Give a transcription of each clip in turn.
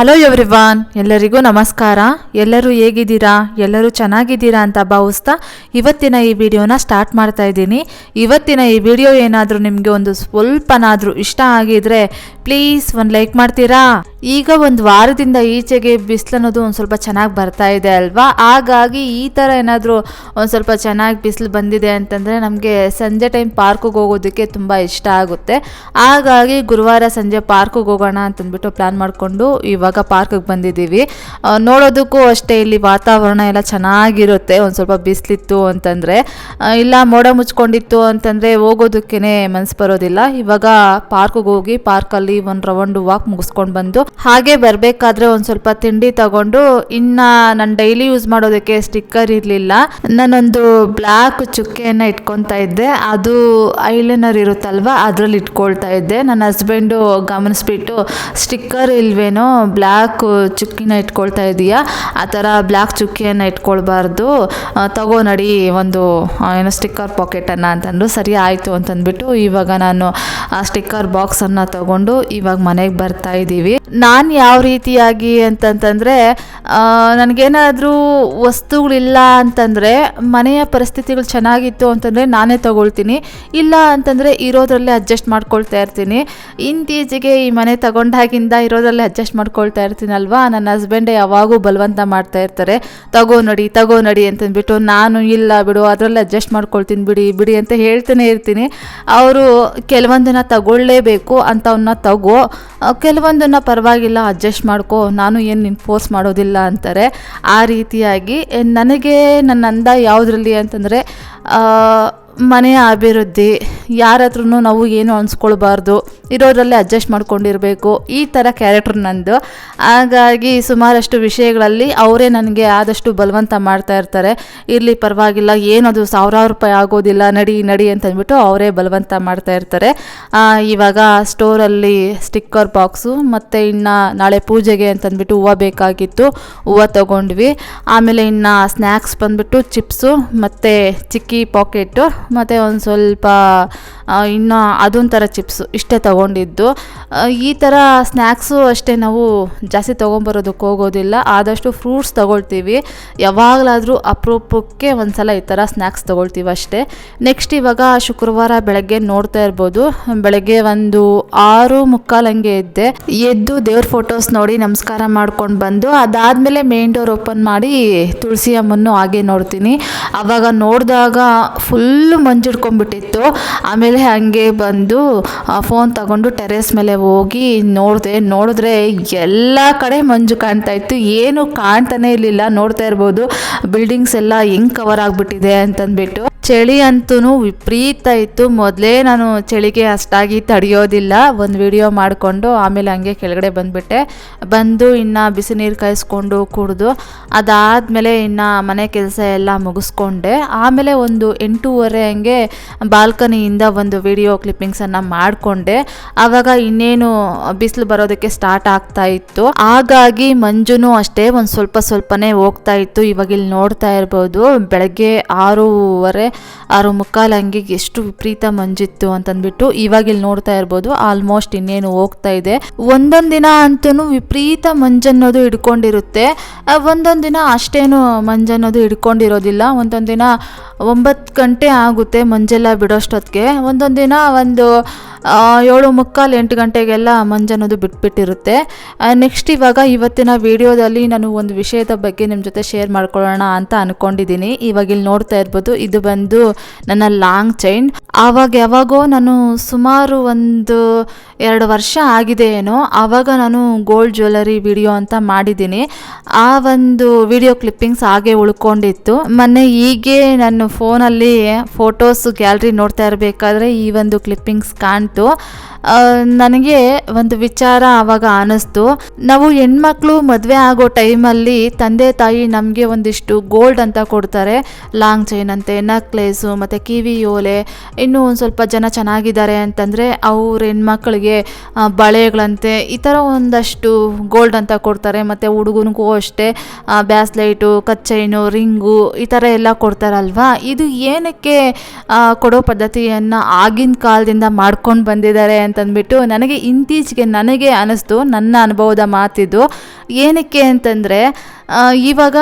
Hello everyone, ಎಲ್ಲರಿಗೂ ನಮಸ್ಕಾರ. ಎಲ್ಲರೂ ಹೇಗಿದ್ದೀರಾ? ಎಲ್ಲರೂ ಚೆನ್ನಾಗಿದ್ದೀರಾ ಅಂತ ಭಾವಿಸ್ತಾ ಇವತ್ತಿನ ಈ ವಿಡಿಯೋನ ಸ್ಟಾರ್ಟ್ ಮಾಡ್ತಾ ಇದ್ದೀನಿ. ಇವತ್ತಿನ ಈ ವಿಡಿಯೋ ಏನಾದರೂ ನಿಮಗೆ ಒಂದು ಸ್ವಲ್ಪನಾದರೂ ಇಷ್ಟ ಆಗಿದ್ರೆ ಪ್ಲೀಸ್ ಒಂದು ಲೈಕ್ ಮಾಡ್ತೀರಾ? ಈಗ ಒಂದು ವಾರದಿಂದ ಈಚೆಗೆ ಬಿಸಿಲು ಅನ್ನೋದು ಒಂದು ಸ್ವಲ್ಪ ಚೆನ್ನಾಗಿ ಬರ್ತಾ ಇದೆ ಅಲ್ವಾ? ಹಾಗಾಗಿ ಈ ಥರ ಏನಾದರೂ ಒಂದು ಸ್ವಲ್ಪ ಚೆನ್ನಾಗಿ ಬಿಸಿಲು ಬಂದಿದೆ ಅಂತಂದರೆ ನಮಗೆ ಸಂಜೆ ಟೈಮ್ ಪಾರ್ಕಿಗೆ ಹೋಗೋದಕ್ಕೆ ತುಂಬ ಇಷ್ಟ ಆಗುತ್ತೆ. ಹಾಗಾಗಿ ಗುರುವಾರ ಸಂಜೆ ಪಾರ್ಕಿಗೆ ಹೋಗೋಣ ಅಂತಂದ್ಬಿಟ್ಟು ಪ್ಲ್ಯಾನ್ ಮಾಡಿಕೊಂಡು ಇವಾಗ ಪಾರ್ಕಿಗೆ ಬಂದಿದ್ದೀವಿ. ನೋಡೋದಕ್ಕೂ ಅಷ್ಟೇ ಇಲ್ಲಿ ವಾತಾವರಣ ಎಲ್ಲ ಚೆನ್ನಾಗಿರುತ್ತೆ. ಒಂದು ಸ್ವಲ್ಪ ಬಿಸಿಲಿತ್ತು ಅಂತಂದರೆ, ಇಲ್ಲ ಮೋಡ ಮುಚ್ಕೊಂಡಿತ್ತು ಅಂತಂದರೆ ಹೋಗೋದಕ್ಕೇ ಮನಸ್ಸು ಬರೋದಿಲ್ಲ. ಇವಾಗ ಪಾರ್ಕಿಗೆ ಹೋಗಿ ಪಾರ್ಕಲ್ಲಿ ಒಂದು ರೌಂಡ್ ವಾಕ್ ಮುಗಿಸ್ಕೊಂಡು ಬಂದು ಹಾಗೆ ಬರಬೇಕಾದ್ರೆ ಒಂದು ಸ್ವಲ್ಪ ತಿಂಡಿ ತಗೊಂಡು, ಇನ್ನು ನಾನು ಡೈಲಿ ಯೂಸ್ ಮಾಡೋದಕ್ಕೆ ಸ್ಟಿಕ್ಕರ್ ಇರಲಿಲ್ಲ. ನಾನೊಂದು ಬ್ಲ್ಯಾಕ್ ಚುಕ್ಕೆಯನ್ನು ಇಟ್ಕೊತಾ ಇದ್ದೆ. ಅದು ಐಲೈನರ್ ಇರುತ್ತಲ್ವ ಅದರಲ್ಲಿ ಇಟ್ಕೊಳ್ತಾ ಇದ್ದೆ. ನನ್ನ ಹಸ್ಬೆಂಡು ಗಮನಿಸ್ಬಿಟ್ಟು ಸ್ಟಿಕ್ಕರ್ ಇಲ್ವೇನೋ, ಬ್ಲ್ಯಾಕ್ ಚುಕ್ಕಿನ ಇಟ್ಕೊಳ್ತಾ ಇದೆಯಾ, ಆ ಥರ ಬ್ಲ್ಯಾಕ್ ಚುಕ್ಕಿಯನ್ನು ಇಟ್ಕೊಳ್ಬಾರ್ದು, ತಗೋ ನಡಿ ಒಂದು ಏನೋ ಸ್ಟಿಕ್ಕರ್ ಪಾಕೆಟನ್ನು ಅಂತಂದು. ಸರಿ ಆಯಿತು ಅಂತಂದ್ಬಿಟ್ಟು ಇವಾಗ ನಾನು ಆ ಸ್ಟಿಕ್ಕರ್ ಬಾಕ್ಸನ್ನು ತಗೊಂಡು ಇವಾಗ ಮನೆಗೆ ಬರ್ತಾ ಇದ್ದೀವಿ. ನಾನು ಯಾವ ರೀತಿಯಾಗಿ ಅಂತಂತಂದರೆ, ನನಗೇನಾದರೂ ವಸ್ತುಗಳಿಲ್ಲ ಅಂತಂದರೆ, ಮನೆಯ ಪರಿಸ್ಥಿತಿಗಳು ಚೆನ್ನಾಗಿತ್ತು ಅಂತಂದರೆ ನಾನೇ ತಗೊಳ್ತೀನಿ. ಇಲ್ಲ ಅಂತಂದರೆ ಇರೋದ್ರಲ್ಲೇ ಅಡ್ಜಸ್ಟ್ ಮಾಡ್ಕೊಳ್ತಾ ಇರ್ತೀನಿ. ಇಂತೀಚೆಗೆ ಈ ಮನೆ ತಗೊಂಡಾಗಿಂದ ಇರೋದ್ರಲ್ಲೇ ಅಡ್ಜಸ್ಟ್ ಮಾಡ್ಕೊಳ್ತಾ ಇರ್ತೀನಲ್ವಾ. ನನ್ನ ಹಸ್ಬೆಂಡೇ ಯಾವಾಗೂ ಬಲವಂತ ಮಾಡ್ತಾ ಇರ್ತಾರೆ, ತಗೋ ನಡಿ ಅಂತಂದ್ಬಿಟ್ಟು. ನಾನು ಇಲ್ಲ ಬಿಡು, ಅದರಲ್ಲೇ ಅಡ್ಜಸ್ಟ್ ಮಾಡ್ಕೊಳ್ತೀನಿ ಬಿಡಿ ಅಂತ ಹೇಳ್ತಾನೆ ಇರ್ತೀನಿ. ಅವರು ಕೆಲವೊಂದನ್ನು ತಗೊಳ್ಳೇಬೇಕು ಅಂಥವನ್ನ ತಗೋ, ಕೆಲವೊಂದನ್ನು ಪರವಾಗಿಲ್ಲ ಅಡ್ಜಸ್ಟ್ ಮಾಡ್ಕೊ, ನಾನು ಏನು ನಿನ್ನ ಫೋರ್ಸ್ ಮಾಡೋದಿಲ್ಲ ಅಂತಾರೆ. ಆ ರೀತಿಯಾಗಿ ನನಗೆ ನನ್ನ ಅಂದ ಯಾವುದರಲ್ಲಿ ಅಂತಂದರೆ ಮನೆಯ ಅಭಿವೃದ್ಧಿ, ಯಾರ ಹತ್ರನೂ ನಾವು ಏನು ಅನ್ಸ್ಕೊಳ್ಬಾರ್ದು, ಇರೋದ್ರಲ್ಲೇ ಅಡ್ಜಸ್ಟ್ ಮಾಡ್ಕೊಂಡಿರಬೇಕು, ಈ ಥರ ಕ್ಯಾರೆಕ್ಟರ್ ನಂದು. ಹಾಗಾಗಿ ಸುಮಾರಷ್ಟು ವಿಷಯಗಳಲ್ಲಿ ಅವರೇ ನನಗೆ ಆದಷ್ಟು ಬಲವಂತ ಮಾಡ್ತಾ ಇರ್ತಾರೆ. ಇರಲಿ ಪರವಾಗಿಲ್ಲ, ಏನದು ಸಾವಿರಾರು ರೂಪಾಯಿ ಆಗೋದಿಲ್ಲ, ನಡಿ ಅಂತಂದ್ಬಿಟ್ಟು ಅವರೇ ಬಲವಂತ ಮಾಡ್ತಾ ಇರ್ತಾರೆ. ಇವಾಗ ಸ್ಟೋರಲ್ಲಿ ಸ್ಟಿಕ್ಕರ್ ಬಾಕ್ಸು ಮತ್ತು ಇನ್ನು ನಾಳೆ ಪೂಜೆಗೆ ಅಂತಂದ್ಬಿಟ್ಟು ಹೂವು ಬೇಕಾಗಿತ್ತು, ಹೂವು ತೊಗೊಂಡ್ವಿ. ಆಮೇಲೆ ಇನ್ನು ಸ್ನ್ಯಾಕ್ಸ್ ಬಂದುಬಿಟ್ಟು ಚಿಪ್ಸು ಮತ್ತು ಚಿಕ್ಕಿ ಪಾಕೆಟು ಮತ್ತು ಒಂದು ಸ್ವಲ್ಪ ಇನ್ನು ಅದೊಂಥರ ಚಿಪ್ಸು, ಇಷ್ಟೇ ತೊಗೊಂಡಿದ್ದು. ಈ ಥರ ಸ್ನ್ಯಾಕ್ಸು ಅಷ್ಟೇ ನಾವು ಜಾಸ್ತಿ ತೊಗೊಂಬರೋದಕ್ಕೆ ಹೋಗೋದಿಲ್ಲ, ಆದಷ್ಟು ಫ್ರೂಟ್ಸ್ ತೊಗೊಳ್ತೀವಿ. ಯಾವಾಗಲಾದರೂ ಅಪರೂಪಕ್ಕೆ ಒಂದು ಸಲ ಈ ಥರ ಸ್ನ್ಯಾಕ್ಸ್ ತೊಗೊಳ್ತೀವಿ ಅಷ್ಟೇ. ನೆಕ್ಸ್ಟ್ ಇವಾಗ ಶುಕ್ರವಾರ ಬೆಳಗ್ಗೆ ನೋಡ್ತಾ ಇರ್ಬೋದು, ಬೆಳಗ್ಗೆ ಒಂದು 6:45 ಹಂಗೆ ಎದ್ದು ದೇವ್ರ ಫೋಟೋಸ್ ನೋಡಿ ನಮಸ್ಕಾರ ಮಾಡ್ಕೊಂಡು ಬಂದು, ಅದಾದಮೇಲೆ ಮೇನ್ ಡೋರ್ ಓಪನ್ ಮಾಡಿ ತುಳಸಿ ಅಮ್ಮನ್ನು ಹಾಗೆ ನೋಡ್ತೀನಿ. ಆವಾಗ ನೋಡಿದಾಗ ಫುಲ್ಲು ಮಂಜಿಡ್ಕೊಂಡ್ಬಿಟ್ಟಿತ್ತು. ಆಮೇಲೆ ಹಾಗೆ ಬಂದು ಫೋನ್ ತಗೊಂಡು ಟೆರೇಸ್ ಮೇಲೆ ಹೋಗಿ ನೋಡಿದ್ರೆ ಎಲ್ಲ ಕಡೆ ಮಂಜು ಕಾಣ್ತಾ ಇತ್ತು, ಏನು ಕಾಣ್ತಾನೆ ಇರಲಿಲ್ಲ. ನೋಡ್ತಾ ಇರ್ಬೋದು ಬಿಲ್ಡಿಂಗ್ಸ್ ಎಲ್ಲ ಹೆಂಗೆ ಕವರ್ ಆಗಿಬಿಟ್ಟಿದೆ ಅಂತಂದ್ಬಿಟ್ಟು. ಚಳಿ ಅಂತೂ ವಿಪರೀತ ಇತ್ತು. ಮೊದಲೇ ನಾನು ಚಳಿಗೆ ಅಷ್ಟಾಗಿ ತಡೆಯೋದಿಲ್ಲ. ಒಂದು ವಿಡಿಯೋ ಮಾಡಿಕೊಂಡು ಆಮೇಲೆ ಹಂಗೆ ಕೆಳಗಡೆ ಬಂದು ಇನ್ನು ಬಿಸಿ ನೀರು ಕಾಯಿಸ್ಕೊಂಡು ಕುಡಿದು, ಅದಾದಮೇಲೆ ಇನ್ನು ಮನೆ ಕೆಲಸ ಎಲ್ಲ ಮುಗಿಸ್ಕೊಂಡೆ. ಆಮೇಲೆ ಒಂದು 8:30 ಹಂಗೆ ಬಾಲ್ಕನಿಯಿಂದ ಒಂದು ವಿಡಿಯೋ ಕ್ಲಿಪ್ಪಿಂಗ್ಸನ್ನು ಮಾಡಿಕೊಂಡೆ. ಆವಾಗ ಇನ್ನೇನು ಬಿಸಿಲು ಬರೋದಕ್ಕೆ ಸ್ಟಾರ್ಟ್ ಆಗ್ತಾ ಇತ್ತು. ಹಾಗಾಗಿ ಮಂಜುನೂ ಅಷ್ಟೇ ಒಂದು ಸ್ವಲ್ಪನೇ ಹೋಗ್ತಾ ಇತ್ತು. ಇವಾಗ ಇಲ್ಲಿ ನೋಡ್ತಾ ಇರ್ಬೋದು ಬೆಳಗ್ಗೆ 6:30 ಹಂಗೆ ಎಷ್ಟು ವಿಪರೀತ ಮಂಜಿತ್ತು ಅಂತಂದ್ಬಿಟ್ಟು. ಇವಾಗ ಇಲ್ಲಿ ನೋಡ್ತಾ ಇರ್ಬೋದು ಆಲ್ಮೋಸ್ಟ್ ಇನ್ನೇನು ಹೋಗ್ತಾ ಇದೆ. ಒಂದೊಂದು ದಿನ ಅಂತೂ ವಿಪರೀತ ಮಂಜನ್ನೋದು ಹಿಡ್ಕೊಂಡಿರುತ್ತೆ, ಒಂದೊಂದು ದಿನ ಅಷ್ಟೇನು ಮಂಜನ್ನೋದು ಹಿಡ್ಕೊಂಡಿರೋದಿಲ್ಲ. ಒಂದೊಂದು ದಿನ 9 ಗಂಟೆ ಆಗುತ್ತೆ ಮಂಜೆಲ್ಲ ಬಿಡೋಷ್ಟೊತ್ತಿಗೆ. ಒಂದೊಂದು ದಿನ ಒಂದು 7:45 8 ಗಂಟೆಗೆಲ್ಲ ಮಂಜನ್ನೋದು ಬಿಟ್ಬಿಟ್ಟಿರುತ್ತೆ. ನೆಕ್ಸ್ಟ್ ಇವಾಗ ಇವತ್ತಿನ ವಿಡಿಯೋದಲ್ಲಿ ನಾನು ಒಂದು ವಿಷಯದ ಬಗ್ಗೆ ನಿಮ್ಮ ಜೊತೆ ಶೇರ್ ಮಾಡ್ಕೊಳ್ಳೋಣ ಅಂತ ಅಂದ್ಕೊಂಡಿದ್ದೀನಿ. ಇವಾಗ ಇಲ್ಲಿ ನೋಡ್ತಾ ಇರ್ಬೋದು ಇದು ಬಂದು ನನ್ನ ಲಾಂಗ್ ಚೈನ್. ಯಾವಾಗೋ ನಾನು ಸುಮಾರು ಒಂದು 2 ವರ್ಷ ಆಗಿದೆ ಏನೋ, ಆವಾಗ ನಾನು ಗೋಲ್ಡ್ ಜ್ಯುವೆಲರಿ ವಿಡಿಯೋ ಅಂತ ಮಾಡಿದ್ದೀನಿ. ಆ ಒಂದು ವಿಡಿಯೋ ಕ್ಲಿಪ್ಪಿಂಗ್ಸ್ ಹಾಗೆ ಉಳ್ಕೊಂಡಿತ್ತು. ಮೊನ್ನೆ ಹೀಗೆ ನನ್ನ ಫೋನಲ್ಲಿ ಫೋಟೋಸ್ ಗ್ಯಾಲರಿ ನೋಡ್ತಾ ಇರಬೇಕಾದ್ರೆ ಈ ಒಂದು ಕ್ಲಿಪ್ಪಿಂಗ್ಸ್ ಕಾಣ್ತು. ನನಗೆ ಒಂದು ವಿಚಾರ ಆವಾಗ ಅನ್ನಿಸ್ತು. ನಾವು ಹೆಣ್ಮಕ್ಳು ಮದುವೆ ಆಗೋ ಟೈಮಲ್ಲಿ ತಂದೆ ತಾಯಿ ನಮಗೆ ಒಂದಿಷ್ಟು ಗೋಲ್ಡ್ ಅಂತ ಕೊಡ್ತಾರೆ, ಲಾಂಗ್ ಚೈನ್ ಅಂತೆ, ನಕ್ಲೇಸು ಮತ್ತು ಕಿವಿ ಓಲೆ. ಇನ್ನೂ ಒಂದು ಸ್ವಲ್ಪ ಜನ ಚೆನ್ನಾಗಿದ್ದಾರೆ ಅಂತಂದರೆ ಅವ್ರ ಹೆಣ್ಮಕ್ಳಿಗೆ ಬಳೆಗಳಂತೆ ಈ ಥರ ಒಂದಷ್ಟು ಗೋಲ್ಡ್ ಅಂತ ಕೊಡ್ತಾರೆ. ಮತ್ತು ಹುಡುಗನಿಗೂ ಅಷ್ಟೇ ಬ್ಯಾಸ್ಲೈಟು, ಕಚ್ಚೈನು, ರಿಂಗು ಈ ಥರ ಎಲ್ಲ ಕೊಡ್ತಾರಲ್ವಾ. ಇದು ಏನಕ್ಕೆ ಕೊಡೋ ಪದ್ಧತಿಯನ್ನು ಆಗಿನ ಕಾಲದಿಂದ ಮಾಡ್ಕೊಂಡು ಮಾಡ್ಕೊಂಡು ಬಂದಿದ್ದಾರೆ ಅಂತಂದ್ಬಿಟ್ಟು ನನಗೆ ಇತ್ತೀಚೆಗೆ ನನಗೆ ಅನ್ನಿಸ್ತು, ನನ್ನ ಅನುಭವದ ಮಾತಿದ್ದು. ಏನಕ್ಕೆ ಅಂತಂದರೆ ಇವಾಗ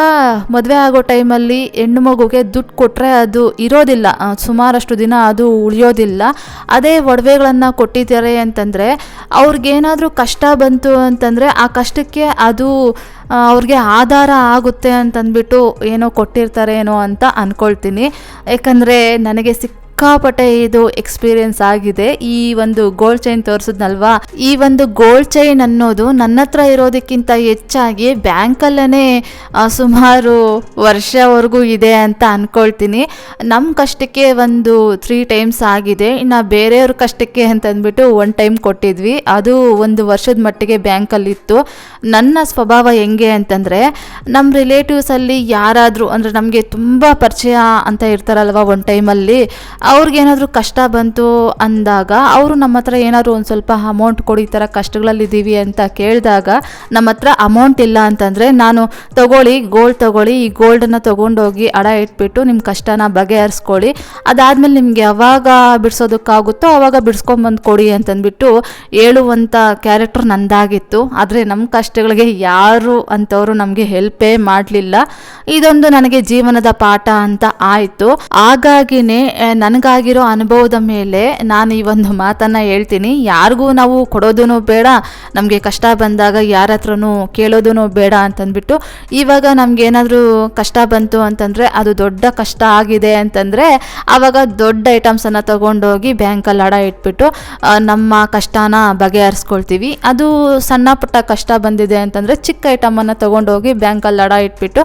ಮದುವೆ ಆಗೋ ಟೈಮಲ್ಲಿ ಹೆಣ್ಣು ಮಗುಗೆ ದುಡ್ಡು ಕೊಟ್ಟರೆ ಅದು ಇರೋದಿಲ್ಲ, ಸುಮಾರಷ್ಟು ದಿನ ಅದು ಉಳಿಯೋದಿಲ್ಲ. ಅದೇ ಒಡವೆಗಳನ್ನು ಕೊಟ್ಟಿದ್ದಾರೆ ಅಂತಂದರೆ ಅವ್ರಿಗೇನಾದರೂ ಕಷ್ಟ ಬಂತು ಅಂತಂದರೆ ಆ ಕಷ್ಟಕ್ಕೆ ಅದು ಅವ್ರಿಗೆ ಆಧಾರ ಆಗುತ್ತೆ ಅಂತಂದ್ಬಿಟ್ಟು ಏನೋ ಕೊಟ್ಟಿರ್ತಾರೆ ಏನೋ ಅಂತ ಅಂದ್ಕೊಳ್ತೀನಿ. ಯಾಕಂದರೆ ನನಗೆ ಸಿಕ್ಕಾಪಟ್ಟೆ ಇದು ಎಕ್ಸ್ಪೀರಿಯನ್ಸ್ ಆಗಿದೆ. ಈ ಒಂದು ಗೋಲ್ಡ್ ಚೈನ್ ತೋರಿಸಿದ್ನಲ್ವಾ, ಈ ಒಂದು ಗೋಲ್ಡ್ ಚೈನ್ ಅನ್ನೋದು ನನ್ನ ಹತ್ರ ಇರೋದಕ್ಕಿಂತ ಹೆಚ್ಚಾಗಿ ಬ್ಯಾಂಕಲ್ಲೇ ಸುಮಾರು ವರ್ಷವರೆಗೂ ಇದೆ ಅಂತ ಅಂದ್ಕೊಳ್ತೀನಿ. ನಮ್ಮ ಕಷ್ಟಕ್ಕೆ ಒಂದು 3 ಟೈಮ್ಸ್ ಆಗಿದೆ. ಇನ್ನು ಬೇರೆಯವ್ರ ಕಷ್ಟಕ್ಕೆ ಅಂತಂದ್ಬಿಟ್ಟು 1 ಟೈಮ್ ಕೊಟ್ಟಿದ್ವಿ, ಅದು 1 ವರ್ಷದ ಮಟ್ಟಿಗೆ ಬ್ಯಾಂಕಲ್ಲಿತ್ತು. ನನ್ನ ಸ್ವಭಾವ ಹೆಂಗೆ ಅಂತಂದರೆ, ನಮ್ಮ ರಿಲೇಟಿವ್ಸಲ್ಲಿ ಯಾರಾದರೂ ಅಂದರೆ ನಮಗೆ ತುಂಬ ಪರಿಚಯ ಅಂತ ಇರ್ತಾರಲ್ವ, ಒಂದು ಟೈಮಲ್ಲಿ ಅವ್ರಿಗೇನಾದರೂ ಕಷ್ಟ ಬಂತು ಅಂದಾಗ ಅವರು ನಮ್ಮ ಹತ್ರ ಏನಾದರೂ ಒಂದು ಸ್ವಲ್ಪ ಅಮೌಂಟ್ ಕೊಡಿ, ಈ ಥರ ಕಷ್ಟಗಳಲ್ಲಿದ್ದೀವಿ ಅಂತ ಕೇಳಿದಾಗ ನಮ್ಮ ಹತ್ರ ಅಮೌಂಟ್ ಇಲ್ಲ ಅಂತಂದರೆ ನಾನು ತೊಗೊಳ್ಳಿ ಈ ಗೋಲ್ಡನ್ನು ತೊಗೊಂಡೋಗಿ ಅಡ ಇಟ್ಬಿಟ್ಟು ನಿಮ್ಮ ಕಷ್ಟನ ಬಗೆಹರಿಸ್ಕೊಳ್ಳಿ, ಅದಾದಮೇಲೆ ನಿಮಗೆ ಯಾವಾಗ ಬಿಡಿಸೋದಕ್ಕಾಗುತ್ತೋ ಆವಾಗ ಬಿಡಿಸ್ಕೊಂಬಂದು ಕೊಡಿ ಅಂತಂದ್ಬಿಟ್ಟು ಹೇಳುವಂಥ ಕ್ಯಾರೆಕ್ಟರ್ ನಂದಾಗಿತ್ತು. ಆದರೆ ನಮ್ಮ ಕಷ್ಟಗಳಿಗೆ ಯಾರು ಅಂಥವರು ನಮಗೆ ಹೆಲ್ಪೇ ಮಾಡಲಿಲ್ಲ. ಇದೊಂದು ನನಗೆ ಜೀವನದ ಪಾಠ ಅಂತ ಆಯಿತು. ಹಾಗಾಗಿನೇ ನನಗಾಗಿರೋ ಅನುಭವದ ಮೇಲೆ ನಾನು ಈ ಒಂದು ಮಾತನ್ನು ಹೇಳ್ತೀನಿ. ಯಾರಿಗೂ ನಾವು ಕೊಡೋದೂ ಬೇಡ, ನಮಗೆ ಕಷ್ಟ ಬಂದಾಗ ಯಾರ ಹತ್ರನೂ ಕೇಳೋದೂ ಬೇಡ ಅಂತಂದ್ಬಿಟ್ಟು, ಇವಾಗ ನಮಗೇನಾದರೂ ಕಷ್ಟ ಬಂತು ಅಂತಂದರೆ ಅದು ದೊಡ್ಡ ಕಷ್ಟ ಆಗಿದೆ ಅಂತಂದರೆ ಆವಾಗ ದೊಡ್ಡ ಐಟಮ್ಸನ್ನು ತೊಗೊಂಡೋಗಿ ಬ್ಯಾಂಕಲ್ಲಿ ಅಡ ಇಟ್ಬಿಟ್ಟು ನಮ್ಮ ಕಷ್ಟನ ಬಗೆಹರಿಸ್ಕೊಳ್ತೀವಿ. ಅದು ಸಣ್ಣ ಪುಟ್ಟ ಕಷ್ಟ ಬಂದಿದೆ ಅಂತಂದರೆ ಚಿಕ್ಕ ಐಟಮನ್ನು ತೊಗೊಂಡೋಗಿ ಬ್ಯಾಂಕಲ್ಲಿ ಅಡ ಇಟ್ಬಿಟ್ಟು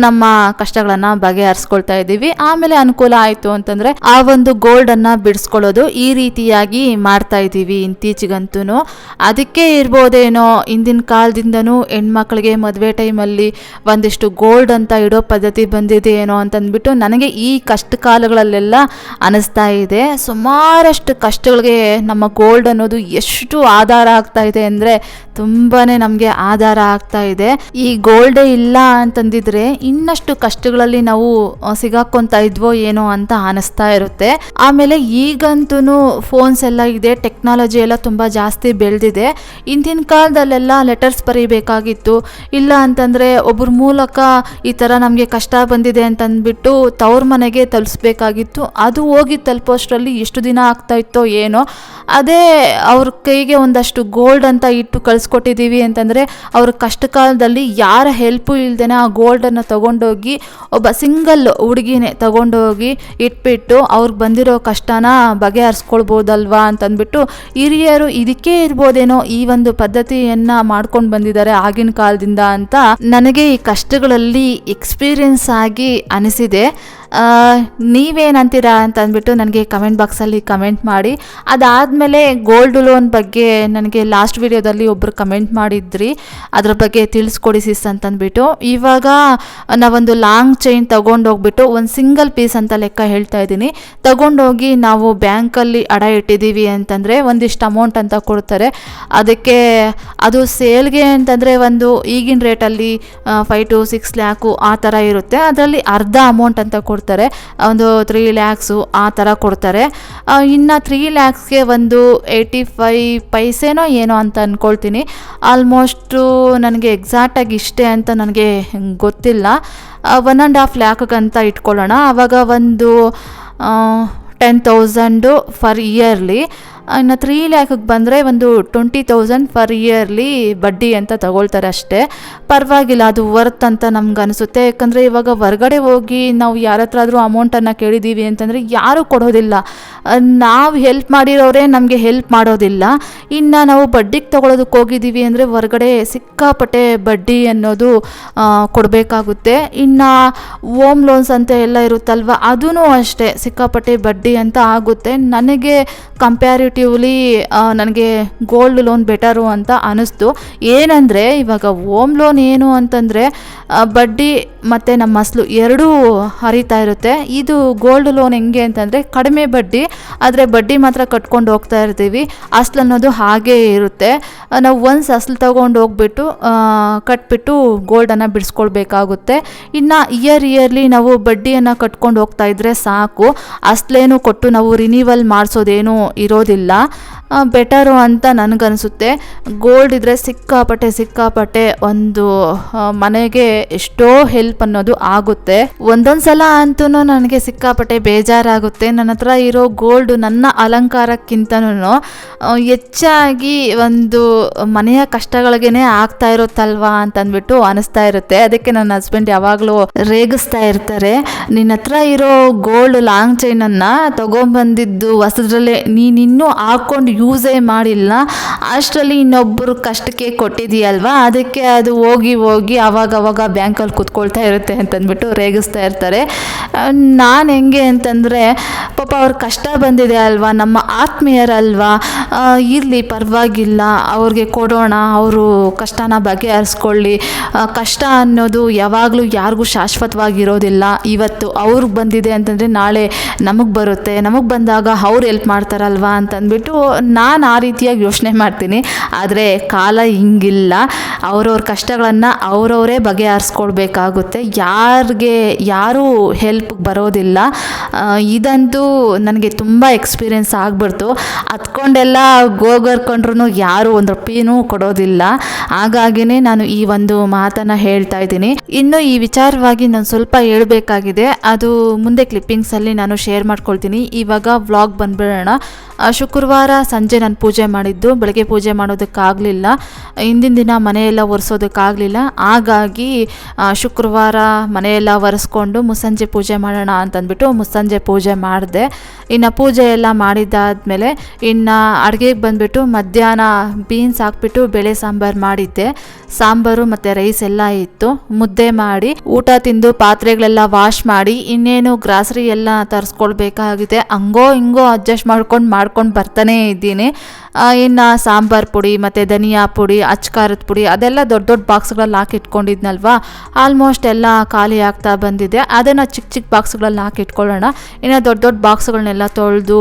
ನಮ್ಮ ಕಷ್ಟಗಳನ್ನು ಬಗೆಹರಿಸ್ಕೊಳ್ತಾ ಇದ್ದೀವಿ. ಆಮೇಲೆ ಅನುಕೂಲ ಆಯಿತು ಅಂತಂದರೆ ಆ ಒಂದು ಗೋಲ್ಡನ್ನು ಬಿಡಿಸ್ಕೊಳ್ಳೋದು ಈ ರೀತಿಯಾಗಿ ಮಾಡ್ತಾ ಇದ್ದೀವಿ ಇತ್ತೀಚೆಗಂತೂ. ಅದಕ್ಕೆ ಇರ್ಬೋದೇನೋ ಹಿಂದಿನ ಕಾಲದಿಂದನೂ ಹೆಣ್ಮಕ್ಳಿಗೆ ಮದುವೆ ಟೈಮಲ್ಲಿ ಒಂದಿಷ್ಟು ಗೋಲ್ಡ್ ಅಂತ ಇಡೋ ಪದ್ಧತಿ ಬಂದಿದೆ ಏನೋ ಅಂತಂದ್ಬಿಟ್ಟು ನನಗೆ ಈ ಕಷ್ಟ ಕಾಲಗಳಲ್ಲೆಲ್ಲ ಅನ್ನಿಸ್ತಾ ಇದೆ. ಸುಮಾರಷ್ಟು ಕಷ್ಟಗಳಿಗೆ ನಮ್ಮ ಗೋಲ್ಡ್ ಅನ್ನೋದು ಎಷ್ಟು ಆಧಾರ ಆಗ್ತಾ ಇದೆ ಅಂದರೆ ತುಂಬಾ ನಮಗೆ ಆಧಾರ ಆಗ್ತಾ ಇದೆ. ಈ ಗೋಲ್ಡೇ ಇಲ್ಲ ಅಂತಂದಿದ್ರೆ ಇನ್ನಷ್ಟು ಕಷ್ಟಗಳಲ್ಲಿ ನಾವು ಸಿಗಾಕೊಂತ ಇದ್ವೋ ಏನೋ ಅಂತ ಅನಿಸ್ತಾ ಇರುತ್ತೆ. ಆಮೇಲೆ ಈಗಂತೂ ಫೋನ್ಸ್ ಎಲ್ಲ ಇದೆ, ಟೆಕ್ನಾಲಜಿ ಎಲ್ಲ ತುಂಬ ಜಾಸ್ತಿ ಬೆಳೆದಿದೆ. ಹಿಂದಿನ ಕಾಲದಲ್ಲೆಲ್ಲ ಲೆಟರ್ಸ್ ಬರೀಬೇಕಾಗಿತ್ತು, ಇಲ್ಲ ಅಂತಂದರೆ ಒಬ್ಬರ ಮೂಲಕ ಈ ಥರ ನಮಗೆ ಕಷ್ಟ ಬಂದಿದೆ ಅಂತಂದ್ಬಿಟ್ಟು ತವ್ರ ಮನೆಗೆ ತಲುಪಿಸ್ಬೇಕಾಗಿತ್ತು. ಅದು ಹೋಗಿ ತಲುಪೋಷ್ಟರಲ್ಲಿ ಎಷ್ಟು ದಿನ ಆಗ್ತಾ ಇತ್ತೋ ಏನೋ. ಅದೇ ಅವ್ರ ಕೈಗೆ ಒಂದಷ್ಟು ಗೋಲ್ಡ್ ಅಂತ ಇಟ್ಟು ಕಳಿಸ್ಕೊಟ್ಟಿದ್ದೀವಿ ಅಂತಂದರೆ ಅವ್ರ ಕಷ್ಟ ಕಾಲದಲ್ಲಿ ಯಾರ ಹೆಲ್ಪು ಇಲ್ದೇನೆ ಆ ಗೋಲ್ಡನ್ನು ತೊಗೊಂಡೋಗಿ ಒಬ್ಬ ಸಿಂಗಲ್ ಹುಡುಗಿನೇ ತೊಗೊಂಡೋಗಿ ಇಟ್ಬಿಟ್ಟು ಅವ್ರಿಗೆ ಬಂದಿರೋ ಕಷ್ಟನ ಬಗೆಹರಿಸ್ಕೊಳ್ಬೋದಲ್ವಾ ಅಂತಂದ್ಬಿಟ್ಟು ಹಿರಿಯರು ಇದಕ್ಕೆ ಇರ್ಬೋದೇನೋ ಈ ಒಂದು ಪದ್ಧತಿಯನ್ನು ಮಾಡ್ಕೊಂಡು ಬಂದಿದ್ದಾರೆ ಆಗಿನ ಕಾಲದಿಂದ ಅಂತ ನನಗೆ ಈ ಕಷ್ಟಗಳಲ್ಲಿ ಎಕ್ಸ್ಪೀರಿಯನ್ಸ್ ಆಗಿ ಅನಿಸಿದೆ. ನೀವೇನಂತೀರಾ ಅಂತ ಅಂದ್ಬಿಟ್ಟು ನನಗೆ ಕಮೆಂಟ್ ಬಾಕ್ಸಲ್ಲಿ ಕಮೆಂಟ್ ಮಾಡಿ. ಅದಾದಮೇಲೆ ಗೋಲ್ಡ್ ಲೋನ್ ಬಗ್ಗೆ ನನಗೆ ಲಾಸ್ಟ್ ವಿಡಿಯೋದಲ್ಲಿ ಒಬ್ಬರು ಕಮೆಂಟ್ ಮಾಡಿದ್ರಿ, ಅದ್ರ ಬಗ್ಗೆ ತಿಳಿಸ್ಕೊಡಿ ಸಿಸ್ ಅಂತಂದ್ಬಿಟ್ಟು. ಇವಾಗ ನಾವೊಂದು ಲಾಂಗ್ ಚೈನ್ ತೊಗೊಂಡೋಗ್ಬಿಟ್ಟು ಒಂದು ಸಿಂಗಲ್ ಪೀಸ್ ಅಂತ ಲೆಕ್ಕ ಹೇಳ್ತಾ ಇದ್ದೀನಿ, ತೊಗೊಂಡೋಗಿ ನಾವು ಬ್ಯಾಂಕಲ್ಲಿ ಅಡ ಇಟ್ಟಿದ್ದೀವಿ ಅಂತಂದರೆ ಒಂದಿಷ್ಟು ಅಮೌಂಟ್ ಅಂತ ಕೊಡ್ತಾರೆ. ಅದಕ್ಕೆ ಅದು ಸೇಲ್ಗೆ ಅಂತಂದರೆ ಒಂದು ಈಗಿನ ರೇಟಲ್ಲಿ 5 to 6 ಲ್ಯಾಕು ಆ ಥರ ಇರುತ್ತೆ. ಅದರಲ್ಲಿ ಅರ್ಧ ಅಮೌಂಟ್ ಅಂತ ಕೊಡ್ತಾರೆ, ಒಂದು 3 ಲ್ಯಾಕ್ಸು ಆ ಥರ ಕೊಡ್ತಾರೆ. ಇನ್ನು 3 ಲ್ಯಾಕ್ಸ್ಗೆ ಒಂದು 85 ಪೈಸೆನೋ ಏನೋ ಅಂತ ಅಂದ್ಕೊಳ್ತೀನಿ. ಆಲ್ಮೋಸ್ಟು ನನಗೆ ಎಕ್ಸಾಕ್ಟಾಗಿ ಇಷ್ಟೇ ಅಂತ ನನಗೆ ಗೊತ್ತಿಲ್ಲ. 1.5 ಲ್ಯಾಕ್ಗಂತ ಇಟ್ಕೊಳ್ಳೋಣ. ಆವಾಗ ಒಂದು 10,000 ಫರ್ ಇಯರ್ಲಿ. ಇನ್ನು 3 ಲ್ಯಾಕಿಗೆ ಬಂದರೆ ಒಂದು 20,000 ಫರ್ ಇಯರ್ಲಿ ಬಡ್ಡಿ ಅಂತ ತಗೊಳ್ತಾರೆ ಅಷ್ಟೇ. ಪರವಾಗಿಲ್ಲ, ಅದು ವರ್ತ್ ಅಂತ ನಮ್ಗೆ ಅನಿಸುತ್ತೆ. ಯಾಕಂದರೆ ಇವಾಗ ಹೊರಗಡೆ ಹೋಗಿ ನಾವು ಯಾರ ಹತ್ರ ಆದರೂ ಅಮೌಂಟನ್ನು ಕೇಳಿದ್ದೀವಿ ಅಂತಂದರೆ ಯಾರೂ ಕೊಡೋದಿಲ್ಲ. ನಾವು ಹೆಲ್ಪ್ ಮಾಡಿರೋರೇ ನಮಗೆ ಹೆಲ್ಪ್ ಮಾಡೋದಿಲ್ಲ. ಇನ್ನು ನಾವು ಬಡ್ಡಿಗೆ ತೊಗೊಳೋದಕ್ಕೆ ಹೋಗಿದ್ದೀವಿ ಅಂದರೆ ಹೊರಗಡೆ ಸಿಕ್ಕಾಪಟ್ಟೆ ಬಡ್ಡಿ ಅನ್ನೋದು ಕೊಡಬೇಕಾಗುತ್ತೆ. ಇನ್ನು ಹೋಮ್ ಲೋನ್ಸ್ ಅಂತ ಎಲ್ಲ ಇರುತ್ತಲ್ವ, ಅದೂ ಅಷ್ಟೇ ಸಿಕ್ಕಾಪಟ್ಟೆ ಬಡ್ಡಿ ಅಂತ ಆಗುತ್ತೆ. ನನಗೆ ಕಂಪ್ಯಾರಿಟಿವ್ಲಿ ನನಗೆ ಗೋಲ್ಡ್ ಲೋನ್ ಬೆಟರು ಅಂತ ಅನ್ನಿಸ್ತು. ಏನಂದರೆ ಇವಾಗ ಹೋಮ್ ಲೋನ್ ಏನು ಅಂತಂದರೆ ಬಡ್ಡಿ ಮತ್ತು ನಮ್ಮ ಅಸಲು ಎರಡೂ ಹರಿತಾ ಇರುತ್ತೆ. ಇದು ಗೋಲ್ಡ್ ಲೋನ್ ಹೆಂಗೆ ಅಂತಂದರೆ ಕಡಿಮೆ ಬಡ್ಡಿ, ಆದರೆ ಬಡ್ಡಿ ಮಾತ್ರ ಕಟ್ಕೊಂಡು ಹೋಗ್ತಾ ಇರ್ತೀವಿ. ಅಸಲು ಅನ್ನೋದು ಹಾಗೇ ಇರುತ್ತೆ. ನಾವು ಒನ್ಸ್ ಅಸಲು ತೊಗೊಂಡು ಹೋಗ್ಬಿಟ್ಟು ಕಟ್ಬಿಟ್ಟು ಗೋಲ್ಡನ್ನು ಬಿಡಿಸ್ಕೊಳ್ಬೇಕಾಗುತ್ತೆ. ಇನ್ನು ಇಯರ್ಲಿ ನಾವು ಬಡ್ಡಿಯನ್ನು ಕಟ್ಕೊಂಡು ಹೋಗ್ತಾ ಇದ್ದರೆ ಸಾಕು, ಅಸಲೇನು ಕೊಟ್ಟು ನಾವು ರಿನಿವಲ್ ಮಾಡಿಸೋದೇನು ಇರೋದಿಲ್ಲ. ಬೆಟರು ಅಂತ ನನಗನ್ಸುತ್ತೆ. ಗೋಲ್ಡ್ ಇದ್ದರೆ ಸಿಕ್ಕಾಪಟ್ಟೆ ಒಂದು ಮನೆಗೆ ಎಷ್ಟೋ ಹೆಲ್ಪ್ ಅನ್ನೋದು ಆಗುತ್ತೆ. ಒಂದೊಂದು ಸಲ ಅಂತೂ ನನಗೆ ಸಿಕ್ಕಾಪಟ್ಟೆ ಬೇಜಾರಾಗುತ್ತೆ. ನನ್ನ ಹತ್ರ ಇರೋ ಗೋಲ್ಡ್ ನನ್ನ ಅಲಂಕಾರಕ್ಕಿಂತನೂ ಹೆಚ್ಚಾಗಿ ಒಂದು ಮನೆಯ ಕಷ್ಟಗಳಿಗೇನೆ ಆಗ್ತಾ ಇರುತ್ತಲ್ವಾ ಅಂತಂದ್ಬಿಟ್ಟು ಅನಿಸ್ತಾ ಇರುತ್ತೆ. ಅದಕ್ಕೆ ನನ್ನ ಹಸ್ಬೆಂಡ್ ಯಾವಾಗಲೂ ರೇಗಿಸ್ತಾ ಇರ್ತಾರೆ, ನಿನ್ನ ಹತ್ರ ಇರೋ ಗೋಲ್ಡ್ ಲಾಂಗ್ ಚೈನನ್ನು ತಗೊಂಬಂದಿದ್ದು ಹೊಸದ್ರಲ್ಲೇ ನೀನಿನ್ನೂ ಹಾಕ್ಕೊಂಡು ಯೂಸೇ ಮಾಡಿಲ್ಲ, ಅಷ್ಟರಲ್ಲಿ ಇನ್ನೊಬ್ಬರು ಕಷ್ಟಕ್ಕೆ ಕೊಟ್ಟಿದೆಯಲ್ವಾ, ಅದಕ್ಕೆ ಅದು ಹೋಗಿ ಅವಾಗವಾಗ ಬ್ಯಾಂಕಲ್ಲಿ ಕೂತ್ಕೊಳ್ತಾ ಇರುತ್ತೆ ಅಂತಂದ್ಬಿಟ್ಟು ರೇಗಿಸ್ತಾ ಇರ್ತಾರೆ. ನಾನು ಹೆಂಗೆ ಅಂತಂದರೆ, ಪಾಪ ಅವ್ರ ಕಷ್ಟ ಬಂದಿದೆ ಅಲ್ವಾ, ನಮ್ಮ ಆತ್ಮೀಯರಲ್ವಾ, ಇರಲಿ ಪರವಾಗಿಲ್ಲ, ಅವ್ರಿಗೆ ಕೊಡೋಣ, ಅವರು ಕಷ್ಟನ ಬಗೆಹರಿಸ್ಕೊಳ್ಳಿ. ಕಷ್ಟ ಅನ್ನೋದು ಯಾವಾಗಲೂ ಯಾರಿಗೂ ಶಾಶ್ವತವಾಗಿರೋದಿಲ್ಲ. ಇವತ್ತು ಅವ್ರಿಗೆ ಬಂದಿದೆ ಅಂತಂದರೆ ನಾಳೆ ನಮಗೆ ಬರುತ್ತೆ, ನಮಗೆ ಬಂದಾಗ ಅವ್ರು ಹೆಲ್ಪ್ ಮಾಡ್ತಾರಲ್ವಾ ಅಂತಂದ್ಬಿಟ್ಟು ನಾನು ಆ ರೀತಿಯಾಗಿ ಯೋಚನೆ ಮಾಡ್ತೀನಿ. ಆದರೆ ಕಾಲ ಹಿಂಗಿಲ್ಲ, ಅವ್ರವ್ರ ಕಷ್ಟಗಳನ್ನು ಅವರವರೇ ಬಗೆಹರಿಸ್ಕೊಳ್ಬೇಕಾಗುತ್ತೆ. ಯಾರೂ ಹೆಲ್ಪ್ಗೆ ಬರೋದಿಲ್ಲ. ಇದಂತೂ ನನಗೆ ತುಂಬ ಎಕ್ಸ್ಪೀರಿಯೆನ್ಸ್ ಆಗ್ಬಿಡ್ತು. ಹತ್ಕೊಂಡೆಲ್ಲ ಗೋಗರ್ಕೊಂಡ್ರು ಯಾರು ಒಂದು ರೂಪಾಯಿನೂ ಕೊಡೋದಿಲ್ಲ. ಹಾಗಾಗಿನೇ ನಾನು ಈ ಒಂದು ಮಾತನ್ನು ಹೇಳ್ತಾ ಇದ್ದೀನಿ. ಇನ್ನು ಈ ವಿಚಾರವಾಗಿ ನಾನು ಸ್ವಲ್ಪ ಹೇಳಬೇಕಾಗಿದೆ, ಅದು ಮುಂದೆ ಕ್ಲಿಪ್ಪಿಂಗ್ಸಲ್ಲಿ ನಾನು ಶೇರ್ ಮಾಡ್ಕೊಳ್ತೀನಿ. ಇವಾಗ ವ್ಲಾಗ್ ಬಂದ್ಬಿಡೋಣ. ಶುಕ್ರವಾರ ಸಂಜೆ ನಾನು ಪೂಜೆ ಮಾಡಿದ್ದು, ಬೆಳಗ್ಗೆ ಪೂಜೆ ಮಾಡೋದಕ್ಕಾಗಲಿಲ್ಲ, ಹಿಂದಿನ ದಿನ ಮನೆಯೆಲ್ಲ ಒರೆಸೋದಕ್ಕಾಗಲಿಲ್ಲ. ಹಾಗಾಗಿ ಶುಕ್ರವಾರ ಮನೆಯೆಲ್ಲ ಒರೆಸ್ಕೊಂಡು ಮುಸ್ಸಂಜೆ ಪೂಜೆ ಮಾಡೋಣ ಅಂತಂದ್ಬಿಟ್ಟು ಮುಸ್ಸಂಜೆ ಪೂಜೆ ಮಾಡಿದೆ. ಇನ್ನು ಪೂಜೆ ಎಲ್ಲ ಮಾಡಿದ್ದಾದಮೇಲೆ ಇನ್ನು ಅಡುಗೆಗೆ ಬಂದುಬಿಟ್ಟು ಮಧ್ಯಾಹ್ನ ಬೀನ್ಸ್ ಹಾಕ್ಬಿಟ್ಟು ಬೇಳೆ ಸಾಂಬಾರು ಮಾಡಿದ್ದೆ. ಸಾಂಬಾರು ಮತ್ತು ರೈಸ್ ಎಲ್ಲ ಇತ್ತು. ಮುದ್ದೆ ಮಾಡಿ ಊಟ ತಿಂದು ಪಾತ್ರೆಗಳೆಲ್ಲ ವಾಶ್ ಮಾಡಿ ಇನ್ನೇನು ಗ್ರಾಸರಿ ಎಲ್ಲ ತರಿಸ್ಕೊಳ್ಬೇಕಾಗಿದೆ. ಹಂಗೋ ಹಿಂಗೋ ಅಡ್ಜಸ್ಟ್ ಮಾಡ್ಕೊಂಡು ಬರ್ತಾನೇ ಇದ್ದೀನಿ. ಇನ್ನು ಸಾಂಬಾರು ಪುಡಿ ಮತ್ತು ಧನಿಯಾ ಪುಡಿ, ಅಚ್ಕಾರದ ಪುಡಿ ಅದೆಲ್ಲ ದೊಡ್ಡ ಬಾಕ್ಸ್ಗಳಲ್ಲಿ ಹಾಕಿ ಇಟ್ಕೊಂಡಿದ್ನಲ್ವಾ, ಆಲ್ಮೋಸ್ಟ್ ಎಲ್ಲ ಖಾಲಿ ಆಗ್ತಾ ಬಂದಿದೆ. ಅದನ್ನು ಚಿಕ್ಕ ಬಾಕ್ಸ್ಗಳಲ್ಲಿ ಹಾಕಿ ಇಟ್ಕೊಳ್ಳೋಣ. ಇನ್ನು ದೊಡ್ಡ ಬಾಕ್ಸ್ಗಳನ್ನೆಲ್ಲ ತೊಳೆದು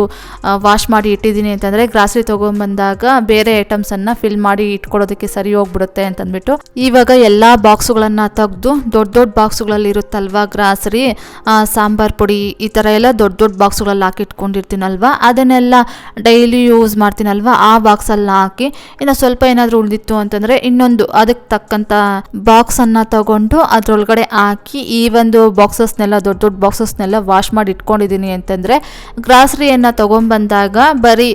ವಾಶ್ ಮಾಡಿ ಇಟ್ಟಿದ್ದೀನಿ ಅಂತಂದರೆ ಗ್ರಾಸರಿ ತೊಗೊಂಬಂದಾಗ ಬೇರೆ ಐಟಮ್ಸನ್ನು ಫಿಲ್ ಮಾಡಿ ಇಟ್ಕೊಳ್ಳೋದಕ್ಕೆ ಸರಿ ಹೋಗ್ಬಿಡುತ್ತೆ ಅಂತಂದ್ಬಿಟ್ಟು ಇವಾಗ ಎಲ್ಲ ಬಾಕ್ಸುಗಳನ್ನು ತೆಗೆದು ದೊಡ್ಡ ಬಾಕ್ಸುಗಳಲ್ಲಿ ಇರುತ್ತಲ್ವ ಗ್ರಾಸರಿ, ಸಾಂಬಾರು ಪುಡಿ ಈ ಥರ ಎಲ್ಲ ದೊಡ್ಡ ಬಾಕ್ಸುಗಳಲ್ಲಿ ಹಾಕಿ ಇಟ್ಕೊಂಡಿರ್ತೀನಲ್ವ, ಅದನ್ನೆಲ್ಲ ಡೈಲಿ ಯೂಸ್ ಮಾಡ್ತೀನಲ್ವ, ಆ ಬಾಕ್ಸಲ್ಲಿ ಹಾಕಿ ಇನ್ನು ಸ್ವಲ್ಪ ಏನಾದರೂ ಉಳಿದಿತ್ತು ಅಂತಂದರೆ ಇನ್ನೊಂದು ಅದಕ್ಕೆ ತಕ್ಕಂಥ ಬಾಕ್ಸನ್ನು ತಗೊಂಡು ಅದರೊಳಗಡೆ ಹಾಕಿ ಈ ಒಂದು ಬಾಕ್ಸಸ್ನೆಲ್ಲ ದೊಡ್ಡ ಬಾಕ್ಸಸ್ನೆಲ್ಲ ವಾಶ್ ಮಾಡಿ ಇಟ್ಕೊಂಡಿದ್ದೀನಿ ಅಂತಂದರೆ ಗ್ರಾಸರಿಯನ್ನು ತೊಗೊಂಬಂದಾಗ ಬರೀ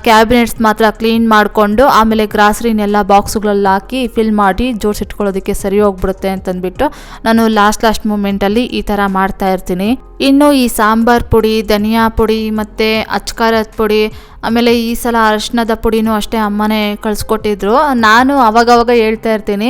ಕ್ಯಾಬಿನೆಟ್ಸ್ ಮಾತ್ರ ಕ್ಲೀನ್ ಮಾಡಿಕೊಂಡು ಆಮೇಲೆ ಗ್ರಾಸರಿನೆಲ್ಲ ಬಾಕ್ಸುಗಳಲ್ಲಿ ಹಾಕಿ ಫಿಲ್ ಮಾಡಿ ಜೋಡಿಸಿಟ್ಕೊಳ್ಳೋದಕ್ಕೆ ಸರಿ ಹೋಗ್ಬಿಡುತ್ತೆ ಅಂತಂದ್ಬಿಟ್ಟು ನಾನು ಲಾಸ್ಟ್ ಮೂಮೆಂಟಲ್ಲಿ ಈ ಥರ ಮಾಡ್ತಾ ಇರ್ತೀನಿ. ಇನ್ನು ಈ ಸಾಂಬಾರು ಪುಡಿ, ಧನಿಯಾ ಪುಡಿ ಮತ್ತು ಅಚ್ಕಾರದ ಪುಡಿ, ಆಮೇಲೆ ಈ ಸಲ ಅರಿಶಿಣದ ಪುಡಿನೂ ಅಷ್ಟೇ ಅಮ್ಮನೇ ಕಳಿಸ್ಕೊಟ್ಟಿದ್ರು. ನಾನು ಅವಾಗವಾಗ ಹೇಳ್ತಾ ಇರ್ತೀನಿ,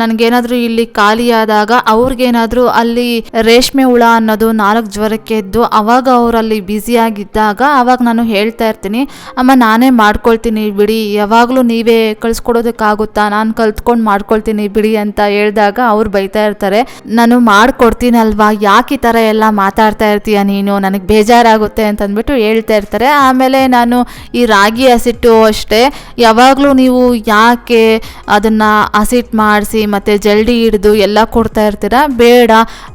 ನನಗೇನಾದರೂ ಇಲ್ಲಿ ಖಾಲಿಯಾದಾಗ ಅವ್ರಿಗೇನಾದರೂ ಅಲ್ಲಿ ರೇಷ್ಮೆ ಹುಳ ಅನ್ನೋದು 4 ಜ್ವರಕ್ಕೆ ಎದ್ದು ಅವಾಗ ಅವರಲ್ಲಿ ಬ್ಯುಸಿಯಾಗಿದ್ದಾಗ ಅವಾಗ ನಾನು ಹೇಳ್ತಾ ಇರ್ತೀನಿ, ಅಮ್ಮ ನಾನೇ ಮಾಡ್ಕೊಳ್ತೀನಿ ಬಿಡಿ, ಯಾವಾಗಲೂ ನೀವೇ ಕಳಿಸ್ಕೊಡೋದಕ್ಕಾಗುತ್ತಾ, ನಾನು ಕಲ್ತ್ಕೊಂಡು ಮಾಡ್ಕೊಳ್ತೀನಿ ಬಿಡಿ ಅಂತ ಹೇಳಿದಾಗ ಅವ್ರು ಬೈತಾ ಇರ್ತಾರೆ. ನಾನು ಮಾಡಿಕೊಡ್ತೀನಲ್ವಾ, ಯಾಕೆ ಈ ಥರ ಎಲ್ಲ ಮಾತಾಡ್ತಾ ಇರ್ತೀಯ ನೀನು, ನನಗೆ ಬೇಜಾರಾಗುತ್ತೆ ಅಂತಂದ್ಬಿಟ್ಟು ಹೇಳ್ತಾ ಇರ್ತಾರೆ. ಆಮೇಲೆ ನಾನು ಈ ರಾಗಿ ಹಸಿಟ್ಟು ಅಷ್ಟೇ, ಯಾವಾಗಲೂ ನೀವು ಯಾಕೆ ಅದನ್ನು ಹಸಿಟ್ಟು ಮಾಡಿಸಿ ಮತ್ತು ಜಲ್ಡಿ ಹಿಡಿದು ಎಲ್ಲ ಕೊಡ್ತಾ ಇರ್ತೀರ, ಬೇಡ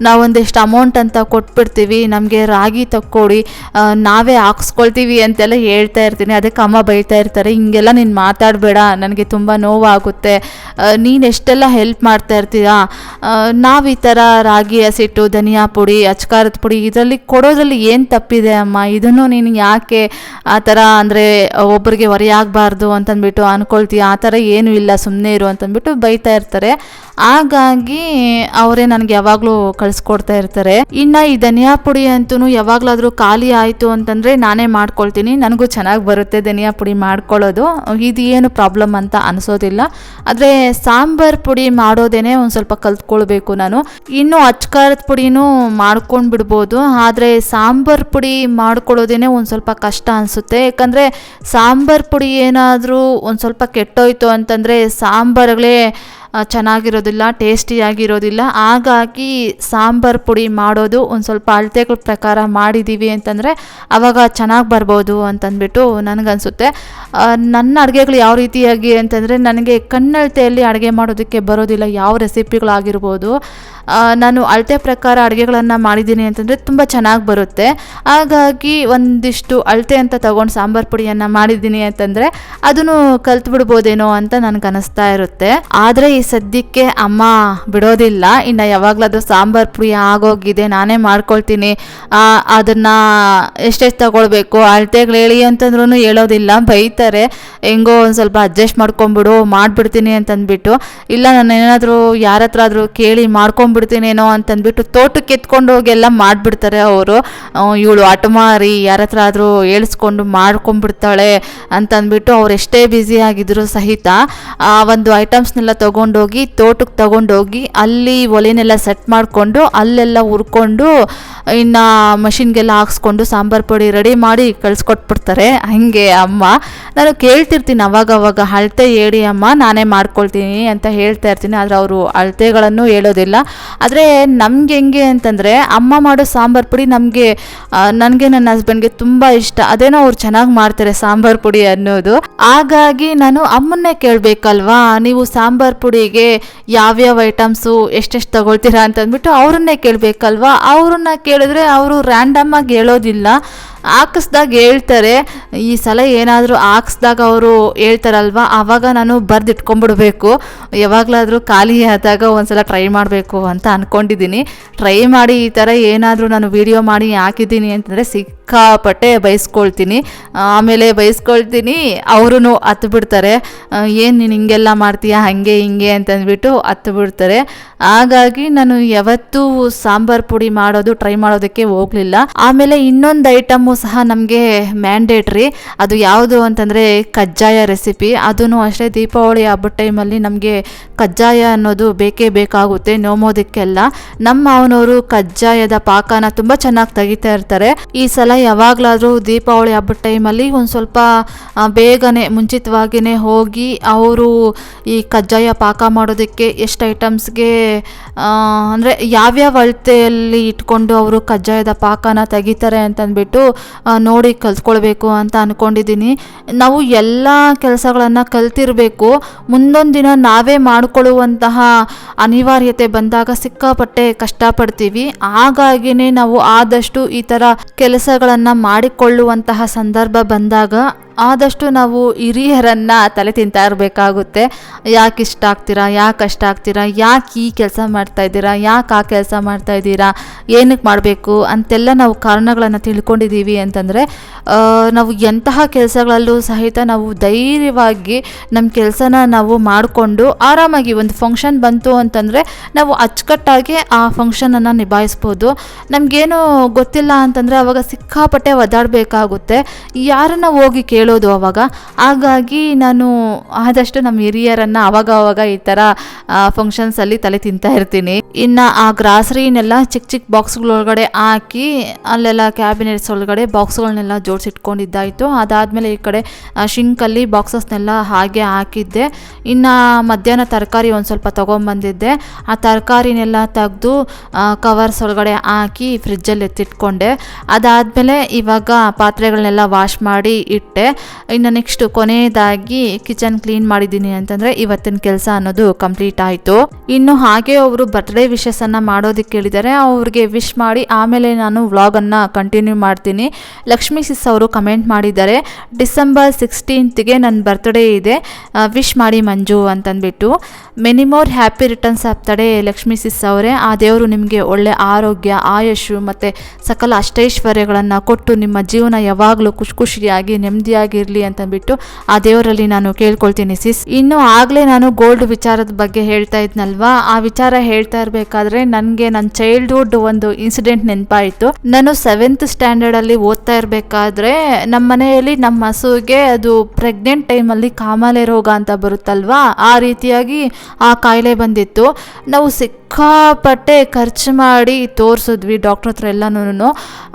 ನಾವೊಂದಿಷ್ಟು ಅಮೌಂಟ್ ಅಂತ ಕೊಟ್ಬಿಡ್ತೀವಿ, ನಮಗೆ ರಾಗಿ ತಕ್ಕೊಡಿ, ನಾವೇ ಹಾಕ್ಸ್ಕೊಳ್ತೀವಿ ಅಂತೆಲ್ಲ ಹೇಳ್ತಾ ಇರ್ತೀನಿ. ಅದಕ್ಕೆ ಅಮ್ಮ ಬೈತಾ ಇರ್ತಾರೆ, ಹಿಂಗೆಲ್ಲ ನೀನು ಮಾತಾಡಬೇಡ, ನನಗೆ ತುಂಬ ನೋವಾಗುತ್ತೆ, ನೀನು ಎಷ್ಟೆಲ್ಲ ಹೆಲ್ಪ್ ಮಾಡ್ತಾ ಇರ್ತೀಯ, ನಾವು ಈ ಥರ ರಾಗಿ ಹಸಿಟ್ಟು, ಧನಿಯಾ ಪುಡಿ, ಅಚ್ಕಾರದ ಪುಡಿ ಇದರಲ್ಲಿ ಕೊಡೋದ್ರಲ್ಲಿ ಏನು ತಪ್ಪಿದೆ ಅಮ್ಮ, ಇದನ್ನು ನೀನು ಯಾಕೆ ಆ ಥರ ಅಂದರೆ ಒಬ್ಬರಿಗೆ ಹೊರೆಯಾಗಬಾರ್ದು ಅಂತಂದ್ಬಿಟ್ಟು ಅಂದ್ಕೊಳ್ತೀಯ, ಆ ಥರ ಏನೂ ಇಲ್ಲ, ಸುಮ್ಮನೆ ಇರು ಅಂತಂದ್ಬಿಟ್ಟು ಬೈತಾ ಇರ್ತಾರೆ. ಹಾಗಾಗಿ ಅವರೇ ನನಗೆ ಯಾವಾಗಲೂ ಕಳಿಸ್ಕೊಡ್ತಾ ಇರ್ತಾರೆ. ಇನ್ನು ಈ ಧನಿಯಾ ಪುಡಿ ಅಂತೂ ಯಾವಾಗಲಾದರೂ ಖಾಲಿ ಆಯಿತು ಅಂತಂದರೆ ನಾನೇ ಮಾಡ್ಕೊಳ್ತೀನಿ, ನನಗೂ ಚೆನ್ನಾಗಿ ಬರುತ್ತೆ ಧನಿಯಾ ಪುಡಿ ಮಾಡ್ಕೊಳ್ಳೋದು, ಇದು ಏನು ಪ್ರಾಬ್ಲಮ್ ಅಂತ ಅನಿಸೋದಿಲ್ಲ. ಆದರೆ ಸಾಂಬಾರು ಪುಡಿ ಮಾಡೋದೇನೆ ಒಂದು ಸ್ವಲ್ಪ ಕಲ್ತ್ಕೊಳ್ಬೇಕು ನಾನು. ಇನ್ನು ಅಚ್ಕಾರದ ಪುಡಿನೂ ಮಾಡ್ಕೊಂಡು ಬಿಡ್ಬೋದು, ಆದರೆ ಸಾಂಬಾರು ಪುಡಿ ಮಾಡ್ಕೊಳ್ಳೋದೇನೆ ಒಂದು ಸ್ವಲ್ಪ ಕಷ್ಟ ಅನಿಸುತ್ತೆ. ಯಾಕಂದರೆ ಸಾಂಬಾರು ಪುಡಿ ಏನಾದರೂ ಒಂದು ಸ್ವಲ್ಪ ಕೆಟ್ಟೋಯ್ತು ಅಂತಂದರೆ ಸಾಂಬಾರುಗಳೇ ಚೆನ್ನಾಗಿರೋದಿಲ್ಲ, ಟೇಸ್ಟಿಯಾಗಿರೋದಿಲ್ಲ. ಹಾಗಾಗಿ ಸಾಂಬಾರು ಪುಡಿ ಮಾಡೋದು ಒಂದು ಸ್ವಲ್ಪ ಅಳತೆಗಳ ಪ್ರಕಾರ ಮಾಡಿದ್ದೀವಿ ಅಂತಂದರೆ ಆವಾಗ ಚೆನ್ನಾಗಿ ಬರ್ಬೋದು ಅಂತಂದ್ಬಿಟ್ಟು ನನಗನ್ಸುತ್ತೆ. ನನ್ನ ಅಡುಗೆಗಳು ಯಾವ ರೀತಿಯಾಗಿ ಅಂತಂದರೆ, ನನಗೆ ಕಣ್ಣಳತೆಯಲ್ಲಿ ಅಡುಗೆ ಮಾಡೋದಕ್ಕೆ ಬರೋದಿಲ್ಲ. ಯಾವ ರೆಸಿಪಿಗಳಾಗಿರ್ಬೋದು, ನಾನು ಅಳತೆ ಪ್ರಕಾರ ಅಡುಗೆಗಳನ್ನು ಮಾಡಿದ್ದೀನಿ ಅಂತಂದರೆ ತುಂಬ ಚೆನ್ನಾಗಿ ಬರುತ್ತೆ. ಹಾಗಾಗಿ ಒಂದಿಷ್ಟು ಅಳತೆ ಅಂತ ತೊಗೊಂಡು ಸಾಂಬಾರು ಪುಡಿಯನ್ನು ಮಾಡಿದ್ದೀನಿ ಅಂತಂದರೆ ಅದನ್ನು ಕಲ್ತ್ಬಿಡ್ಬೋದೇನೋ ಅಂತ ನನಗೆ ಅನ್ನಿಸ್ತಾ ಇರುತ್ತೆ. ಆದರೆ ಈ ಸದ್ಯಕ್ಕೆ ಅಮ್ಮ ಬಿಡೋದಿಲ್ಲ. ಇನ್ನು ಯಾವಾಗಲಾದರೂ ಸಾಂಬಾರು ಪುಡಿ ಆಗೋಗಿದೆ, ನಾನೇ ಮಾಡ್ಕೊಳ್ತೀನಿ, ಅದನ್ನು ಎಷ್ಟೆಷ್ಟು ತಗೊಳ್ಬೇಕು ಅಳತೆಗಳು ಹೇಳಿ ಅಂತಂದ್ರೂ ಹೇಳೋದಿಲ್ಲ, ಬೈತಾರೆ. ಹೆಂಗೋ ಒಂದು ಸ್ವಲ್ಪ ಅಡ್ಜಸ್ಟ್ ಮಾಡ್ಕೊಂಬಿಡು, ಮಾಡಿಬಿಡ್ತೀನಿ ಅಂತಂದ್ಬಿಟ್ಟು. ಇಲ್ಲ, ನಾನು ಏನಾದರೂ ಯಾರ ಹತ್ರ ಆದರೂ ಕೇಳಿ ಮಾಡ್ಕೊಂಬಿಡ್ತೀನೇನೋ ಅಂತಂದ್ಬಿಟ್ಟು ತೋಟಕ್ಕೆ ಎತ್ಕೊಂಡು ಹೋಗಿ ಎಲ್ಲ ಮಾಡಿಬಿಡ್ತಾರೆ ಅವರು. ಇವಳು ಹಠಮಾರಿ, ಯಾರ ಹತ್ರ ಆದರೂ ಹೇಳಿಸ್ಕೊಂಡು ಮಾಡ್ಕೊಂಬಿಡ್ತಾಳೆ ಅಂತಂದ್ಬಿಟ್ಟು ಅವ್ರು ಎಷ್ಟೇ ಬ್ಯುಸಿ ಆಗಿದ್ರು ಸಹಿತ ಒಂದು ಐಟಮ್ಸ್ನೆಲ್ಲ ತೊಗೊಂಡೋಗಿ ತೋಟಕ್ಕೆ ತೊಗೊಂಡೋಗಿ ಅಲ್ಲಿ ಒಲೆನೆಲ್ಲ ಸೆಟ್ ಮಾಡಿಕೊಂಡು ಅಲ್ಲೆಲ್ಲ ಹುರ್ಕೊಂಡು ಇನ್ನು ಮಷಿನ್ಗೆಲ್ಲ ಹಾಕ್ಸ್ಕೊಂಡು ಸಾಂಬಾರು ಪುಡಿ ರೆಡಿ ಮಾಡಿ ಕಳಿಸ್ಕೊಟ್ಬಿಡ್ತಾರೆ. ಹಾಗೆ ಅಮ್ಮ, ನಾನು ಕೇಳ್ತಿರ್ತೀನಿ ಅವಾಗವಾಗ, ಅಳತೆ ಹೇಳಿ ಅಮ್ಮ, ನಾನೇ ಮಾಡ್ಕೊಳ್ತೀನಿ ಅಂತ ಹೇಳ್ತಾ ಇರ್ತೀನಿ. ಆದರೆ ಅವರು ಅಳತೆಗಳನ್ನು ಹೇಳೋದಿಲ್ಲ. ಆದರೆ ನಮ್ಗೆ ಹೆಂಗೆ ಅಂತಂದರೆ, ಅಮ್ಮ ಮಾಡೋ ಸಾಂಬಾರು ಪುಡಿ ನನಗೆ ನನ್ನ ಹಸ್ಬೆಂಡ್ಗೆ ತುಂಬ ಇಷ್ಟ. ಅದೇನೋ ಅವ್ರು ಚೆನ್ನಾಗಿ ಮಾಡ್ತಾರೆ ಸಾಂಬಾರು ಪುಡಿ ಅನ್ನೋದು. ಹಾಗಾಗಿ ನಾನು ಅಮ್ಮನ್ನೇ ಕೇಳಬೇಕಲ್ವಾ, ನೀವು ಸಾಂಬಾರು ಪುಡಿಗೆ ಯಾವ್ಯಾವ ಐಟಮ್ಸು ಎಷ್ಟೆಷ್ಟು ತಗೊಳ್ತೀರಾ ಅಂತಂದ್ಬಿಟ್ಟು ಅವ್ರನ್ನೇ ಕೇಳಬೇಕಲ್ವಾ. ಅವ್ರನ್ನ ಕೇಳಿದ್ರೆ ಅವರು ರ್ಯಾಂಡಮ್ಮಾಗಿ ಹೇಳೋದಿಲ್ಲ, ಹಾಕಿಸ್ದಾಗ ಹೇಳ್ತಾರೆ. ಈ ಸಲ ಏನಾದರೂ ಹಾಕಿಸ್ದಾಗ ಅವರು ಹೇಳ್ತಾರಲ್ವ, ಆವಾಗ ನಾನು ಬರೆದಿಟ್ಕೊಂಡ್ಬಿಡ್ಬೇಕು. ಯಾವಾಗಲಾದರೂ ಖಾಲಿ ಆದಾಗ ಒಂದ್ಸಲ ಟ್ರೈ ಮಾಡಬೇಕು ಅಂತ ಅಂದ್ಕೊಂಡಿದ್ದೀನಿ. ಟ್ರೈ ಮಾಡಿ ಈ ಥರ ಏನಾದರೂ ನಾನು ವಿಡಿಯೋ ಮಾಡಿ ಹಾಕಿದ್ದೀನಿ ಅಂತಂದರೆ ಸಿಕ್ಕಾಪಟ್ಟೆ ಬೈಸ್ಕೊಳ್ತೀನಿ. ಆಮೇಲೆ ಬೈಸ್ಕೊಳ್ತೀನಿ, ಅವರೂ ಹತ್ತು ಬಿಡ್ತಾರೆ, ಏನು ನೀನು ಹಿಂಗೆಲ್ಲ ಮಾಡ್ತೀಯಾ ಹಾಗೆ ಹಿಂಗೆ ಅಂತಂದ್ಬಿಟ್ಟು ಹತ್ತು ಬಿಡ್ತಾರೆ. ಹಾಗಾಗಿ ನಾನು ಯಾವತ್ತೂ ಸಾಂಬಾರು ಪುಡಿ ಮಾಡೋದು ಟ್ರೈ ಮಾಡೋದಕ್ಕೆ ಹೋಗಲಿಲ್ಲ. ಆಮೇಲೆ ಇನ್ನೊಂದು ಐಟಮು ಸಹ ನಮಗೆ ಮ್ಯಾಂಡೇಟ್ರಿ. ಅದು ಯಾವುದು ಅಂತಂದರೆ ಕಜ್ಜಾಯ ರೆಸಿಪಿ. ಅದೂ ಅಷ್ಟೇ ದೀಪಾವಳಿ ಹಬ್ಬದ ಟೈಮಲ್ಲಿ ನಮಗೆ ಕಜ್ಜಾಯ ಅನ್ನೋದು ಬೇಕೇ ಬೇಕಾಗುತ್ತೆ ನೋಮೋದಕ್ಕೆಲ್ಲ. ನಮ್ಮ ಮಾವನವರು ಕಜ್ಜಾಯದ ಪಾಕನ ತುಂಬ ಚೆನ್ನಾಗಿ ತೆಗಿತಾ ಇರ್ತಾರೆ. ಈ ಸಲ ಯಾವಾಗಲಾದರೂ ದೀಪಾವಳಿ ಹಬ್ಬದ ಟೈಮಲ್ಲಿ ಒಂದು ಸ್ವಲ್ಪ ಬೇಗನೆ ಮುಂಚಿತವಾಗಿಯೇ ಹೋಗಿ ಅವರು ಈ ಕಜ್ಜಾಯ ಪಾಕ ಮಾಡೋದಕ್ಕೆ ಎಷ್ಟು ಐಟಮ್ಸ್ಗೆ ಅಂದರೆ ಯಾವ್ಯಾವ ಅಳತೆಯಲ್ಲಿ ಇಟ್ಕೊಂಡು ಅವರು ಕಜ್ಜಾಯದ ಪಾಕನ ತೆಗಿತಾರೆ ಅಂತಂದ್ಬಿಟ್ಟು ನೋಡಿ ಕಲ್ತ್ಕೊಳ್ಬೇಕು ಅಂತ ಅಂದ್ಕೊಂಡಿದ್ದೀನಿ. ನಾವು ಎಲ್ಲ ಕೆಲಸಗಳನ್ನು ಕಲ್ತಿರಬೇಕು. ಮುಂದೊಂದು ದಿನ ನಾವೇ ಮಾಡಿಕೊಳ್ಳುವಂತಹ ಅನಿವಾರ್ಯತೆ ಬಂದಾಗ ಸಿಕ್ಕಾಪಟ್ಟೆ ಕಷ್ಟಪಡ್ತೀವಿ. ಹಾಗಾಗಿನೇ ನಾವು ಆದಷ್ಟು ಈ ಥರ ಕೆಲಸಗಳನ್ನು ಮಾಡಿಕೊಳ್ಳುವಂತಹ ಸಂದರ್ಭ ಬಂದಾಗ ಆದಷ್ಟು ನಾವು ಹಿರಿಯರನ್ನು ತಲೆ ತಿಂತಾ ಇರಬೇಕಾಗುತ್ತೆ. ಯಾಕೆ ಇಷ್ಟ ಆಗ್ತೀರಾ, ಯಾಕೆ ಕಷ್ಟ ಆಗ್ತೀರಾ, ಯಾಕೆ ಈ ಕೆಲಸ ಮಾಡ್ತಾಯಿದ್ದೀರಾ, ಯಾಕೆ ಆ ಕೆಲಸ ಮಾಡ್ತಾಯಿದ್ದೀರಾ, ಏನಕ್ಕೆ ಮಾಡಬೇಕು ಅಂತೆಲ್ಲ ನಾವು ಕಾರಣಗಳನ್ನು ತಿಳ್ಕೊಂಡಿದ್ದೀವಿ ಅಂತಂದರೆ ನಾವು ಎಂತಹ ಕೆಲಸಗಳಲ್ಲೂ ಸಹಿತ ನಾವು ಧೈರ್ಯವಾಗಿ ನಮ್ಮ ಕೆಲಸನ ನಾವು ಮಾಡಿಕೊಂಡು ಆರಾಮಾಗಿ ಒಂದು ಫಂಕ್ಷನ್ ಬಂತು ಅಂತಂದರೆ ನಾವು ಅಚ್ಚುಕಟ್ಟಾಗಿ ಆ ಫಂಕ್ಷನನ್ನು ನಿಭಾಯಿಸ್ಬೋದು. ನಮಗೇನು ಗೊತ್ತಿಲ್ಲ ಅಂತಂದರೆ ಆವಾಗ ಸಿಕ್ಕಾಪಟ್ಟೆ ಒದ್ದಾಡಬೇಕಾಗುತ್ತೆ, ಯಾರನ್ನು ಹೋಗಿ ಕೇಳೋದು ಅವಾಗ. ಹಾಗಾಗಿ ನಾನು ಆದಷ್ಟು ನಮ್ಮ ಹಿರಿಯರನ್ನು ಅವಾಗ ಈ ಥರ ಫಂಕ್ಷನ್ಸಲ್ಲಿ ತಲೆ ತಿಂತಾ ಇರ್ತೀನಿ. ಇನ್ನು ಆ ಗ್ರಾಸರಿನೆಲ್ಲ ಚಿಕ್ಕ ಚಿಕ್ಕ ಬಾಕ್ಸ್ಗಳೊಳಗಡೆ ಹಾಕಿ ಅಲ್ಲೆಲ್ಲ ಕ್ಯಾಬಿನೆಟ್ಸ್ ಒಳಗಡೆ ಬಾಕ್ಸ್ಗಳನ್ನೆಲ್ಲ ಜೋಡಿಸಿಟ್ಕೊಂಡಿದ್ದಾಯಿತು. ಅದಾದಮೇಲೆ ಈ ಕಡೆ ಶಿಂಕಲ್ಲಿ ಬಾಕ್ಸಸ್ನೆಲ್ಲ ಹಾಗೆ ಹಾಕಿದ್ದೆ. ಇನ್ನು ಮಧ್ಯಾಹ್ನ ತರಕಾರಿ ಒಂದು ಸ್ವಲ್ಪ ತೊಗೊಂಬಂದಿದ್ದೆ. ಆ ತರಕಾರಿನೆಲ್ಲ ತೆಗೆದು ಕವರ್ಸ್ ಒಳಗಡೆ ಹಾಕಿ ಫ್ರಿಜ್ಜಲ್ಲಿ ಎತ್ತಿಟ್ಕೊಂಡೆ. ಅದಾದಮೇಲೆ ಇವಾಗ ಪಾತ್ರೆಗಳನ್ನೆಲ್ಲ ವಾಶ್ ಮಾಡಿ ಇಟ್ಟೆ. ಇನ್ನು ನೆಕ್ಸ್ಟ್ ಕೊನೆಯದಾಗಿ ಕಿಚನ್ ಕ್ಲೀನ್ ಮಾಡಿದ್ದೀನಿ ಅಂತಂದರೆ ಇವತ್ತಿನ ಕೆಲಸ ಅನ್ನೋದು ಕಂಪ್ಲೀಟ್ ಆಯಿತು. ಇನ್ನು ಹಾಗೆ ಅವರು ಬರ್ತ್ಡೇ ವಿಶಸ್ಸನ್ನು ಮಾಡೋದಕ್ಕೆ ಹೇಳಿದ್ದಾರೆ. ಅವ್ರಿಗೆ ವಿಶ್ ಮಾಡಿ ಆಮೇಲೆ ನಾನು ವ್ಲಾಗನ್ನು ಕಂಟಿನ್ಯೂ ಮಾಡ್ತೀನಿ. ಲಕ್ಷ್ಮೀ ಸಿಸ್ ಅವರು ಕಮೆಂಟ್ ಮಾಡಿದ್ದಾರೆ, ಡಿಸೆಂಬರ್ 16ಗೆ ನನ್ನ ಬರ್ತ್ಡೇ ಇದೆ, ವಿಶ್ ಮಾಡಿ ಮಂಜು ಅಂತಂದ್ಬಿಟ್ಟು. Many more happy returns of the day Lakshmi sis ಅವರೇ. ಆ ದೇವರು ನಿಮಗೆ ಒಳ್ಳೆ ಆರೋಗ್ಯ, ಆಯುಷು ಮತ್ತು ಸಕಲ ಅಷ್ಟೈಶ್ವರ್ಯಗಳನ್ನು ಕೊಟ್ಟು ನಿಮ್ಮ ಜೀವನ ಯಾವಾಗಲೂ ಖುಷಿಯಾಗಿ ನೆಮ್ಮದಿಯಾಗಿರಲಿ ಅಂತಂದ್ಬಿಟ್ಟು ಆ ದೇವರಲ್ಲಿ ನಾನು ಕೇಳ್ಕೊಳ್ತೀನಿ ಸಿಸ್. ಇನ್ನು ಆಗಲೇ ನಾನು ಗೋಲ್ಡ್ ವಿಚಾರದ ಬಗ್ಗೆ ಹೇಳ್ತಾ ಇದ್ನಲ್ವಾ, ಆ ವಿಚಾರ ಹೇಳ್ತಾ ಇರಬೇಕಾದ್ರೆ ನನಗೆ ನನ್ನ ಚೈಲ್ಡ್ಹುಡ್ ಒಂದು ಇನ್ಸಿಡೆಂಟ್ ನೆನಪಾಯಿತು. ನಾನು 7th ಸ್ಟ್ಯಾಂಡರ್ಡಲ್ಲಿ ಓದ್ತಾ ಇರಬೇಕಾದ್ರೆ ನಮ್ಮ ಮನೆಯಲ್ಲಿ ನಮ್ಮ ಹಸುವಿಗೆ ಅದು ಪ್ರೆಗ್ನೆಂಟ್ ಟೈಮಲ್ಲಿ ಕಾಮಾಲೆ ರೋಗ ಅಂತ ಬರುತ್ತಲ್ವಾ, ಆ ರೀತಿಯಾಗಿ ಆ ಕಾಯಿಲೆ ಬಂದಿತ್ತು. ನಾವು ಸಿಕ್ಕಾಪಟ್ಟೆ ಖರ್ಚು ಮಾಡಿ ತೋರಿಸಿದ್ವಿ ಡಾಕ್ಟ್ರ್ ಹತ್ರ ಎಲ್ಲನೂ.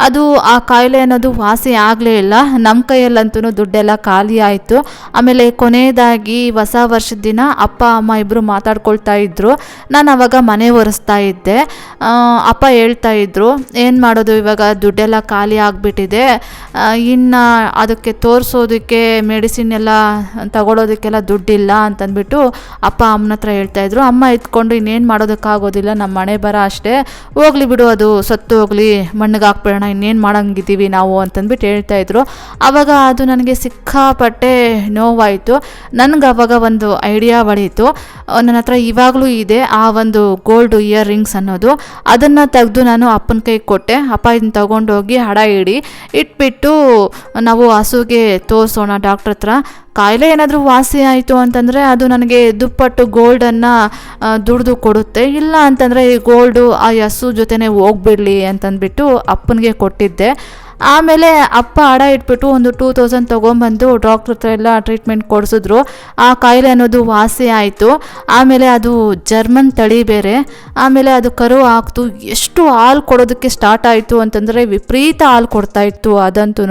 ಅದು ಆ ಕಾಯಿಲೆ ಅನ್ನೋದು ವಾಸಿ ಆಗಲೇ ಇಲ್ಲ. ನಮ್ಮ ಕೈಯಲ್ಲಂತೂ ದುಡ್ಡೆಲ್ಲ ಖಾಲಿ ಆಯಿತು. ಆಮೇಲೆ ಕೊನೆಯದಾಗಿ ಹೊಸ ವರ್ಷದ ದಿನ ಅಪ್ಪ ಅಮ್ಮ ಇಬ್ಬರು ಮಾತಾಡ್ಕೊಳ್ತಾ ಇದ್ದರು. ನಾನು ಅವಾಗ ಮನೆ ಒರೆಸ್ತಾ ಇದ್ದೆ. ಅಪ್ಪ ಹೇಳ್ತಾ ಇದ್ದರು, ಏನು ಮಾಡೋದು ಇವಾಗ ದುಡ್ಡೆಲ್ಲ ಖಾಲಿ ಆಗಿಬಿಟ್ಟಿದೆ, ಇನ್ನು ಅದಕ್ಕೆ ತೋರಿಸೋದಕ್ಕೆ ಮೆಡಿಸಿನ್ ಎಲ್ಲ ತಗೊಳ್ಳೋದಕ್ಕೆಲ್ಲ ದುಡ್ಡಿಲ್ಲ ಅಂತಂದ್ಬಿಟ್ಟು ಅಪ್ಪ ಅಮ್ಮನ ಹತ್ರ ಹೇಳ್ತಾಯಿದ್ರು. ಅಮ್ಮ ಇದ್ಕೊಂಡು ಇನ್ನೇನು ಮಾಡೋದಕ್ಕಾಗೋದಿಲ್ಲ, ನಮ್ಮ ಮನೆ ಬರ ಅಷ್ಟೇ, ಹೋಗ್ಲಿ ಬಿಡು ಅದು ಸತ್ತು ಹೋಗ್ಲಿ, ಮಣ್ಣಿಗೆ ಹಾಕ್ಬಿಡೋಣ, ಇನ್ನೇನು ಮಾಡೋಂಗಿದ್ದೀವಿ ನಾವು ಅಂತಂದ್ಬಿಟ್ಟು ಹೇಳ್ತಾಯಿದ್ರು. ಆವಾಗ ಅದು ನನಗೆ ಸಿಕ್ಕಾಪಟ್ಟೆ ನೋವಾಯಿತು. ನನಗೆ ಆವಾಗ ಒಂದು ಐಡಿಯಾ ಹೊಳೀತು. ನನ್ನ ಹತ್ರ ಇವಾಗಲೂ ಇದೆ ಆ ಒಂದು ಗೋಲ್ಡ್ ಇಯರ್ ರಿಂಗ್ಸ್ ಅನ್ನೋದು. ಅದನ್ನು ತೆಗೆದು ನಾನು ಅಪ್ಪನ ಕೈಗೆ ಕೊಟ್ಟೆ. ಅಪ್ಪ ಇದನ್ನ ತೊಗೊಂಡೋಗಿ ಹಡ ಇಟ್ಬಿಟ್ಟು ನಾವು ಹಸುಗೆ ತೋರಿಸೋಣ ಡಾಕ್ಟ್ರ್ ಹತ್ರ, ಕಾಯಿಲೆ ಏನಾದರೂ ವಾಸಿ ಆಯಿತು ಅಂತಂದರೆ ಅದು ನನಗೆ ದುಪ್ಪಟ್ಟು ಗೋಲ್ಡನ್ನು ದುಡ್ದು ಕೊಡುತ್ತೆ, ಇಲ್ಲ ಅಂತಂದರೆ ಈ ಗೋಲ್ಡು ಆ ಹಸು ಜೊತೆನೇ ಹೋಗ್ಬಿಡಲಿ ಅಂತಂದ್ಬಿಟ್ಟು ಅಪ್ಪನಿಗೆ ಕೊಟ್ಟಿದ್ದೆ. ಆಮೇಲೆ ಅಪ್ಪ ಹಡ ಇಟ್ಬಿಟ್ಟು ಒಂದು 2000 ತೊಗೊಂಬಂದು ಡಾಕ್ಟ್ರ್ ಹತ್ರ ಎಲ್ಲ ಟ್ರೀಟ್ಮೆಂಟ್ ಕೊಡಿಸಿದ್ರು. ಆ ಕಾಯಿಲೆ ಅನ್ನೋದು ವಾಸಿ ಆಯಿತು. ಆಮೇಲೆ ಅದು ಜರ್ಮನ್ ತಳಿ ಬೇರೆ. ಆಮೇಲೆ ಅದು ಕರು ಹಾಕ್ತು. ಎಷ್ಟು ಹಾಲು ಕೊಡೋದಕ್ಕೆ ಸ್ಟಾರ್ಟ್ ಆಯಿತು ಅಂತಂದರೆ ವಿಪರೀತ ಹಾಲು ಕೊಡ್ತಾಯಿತ್ತು ಅದಂತೂ.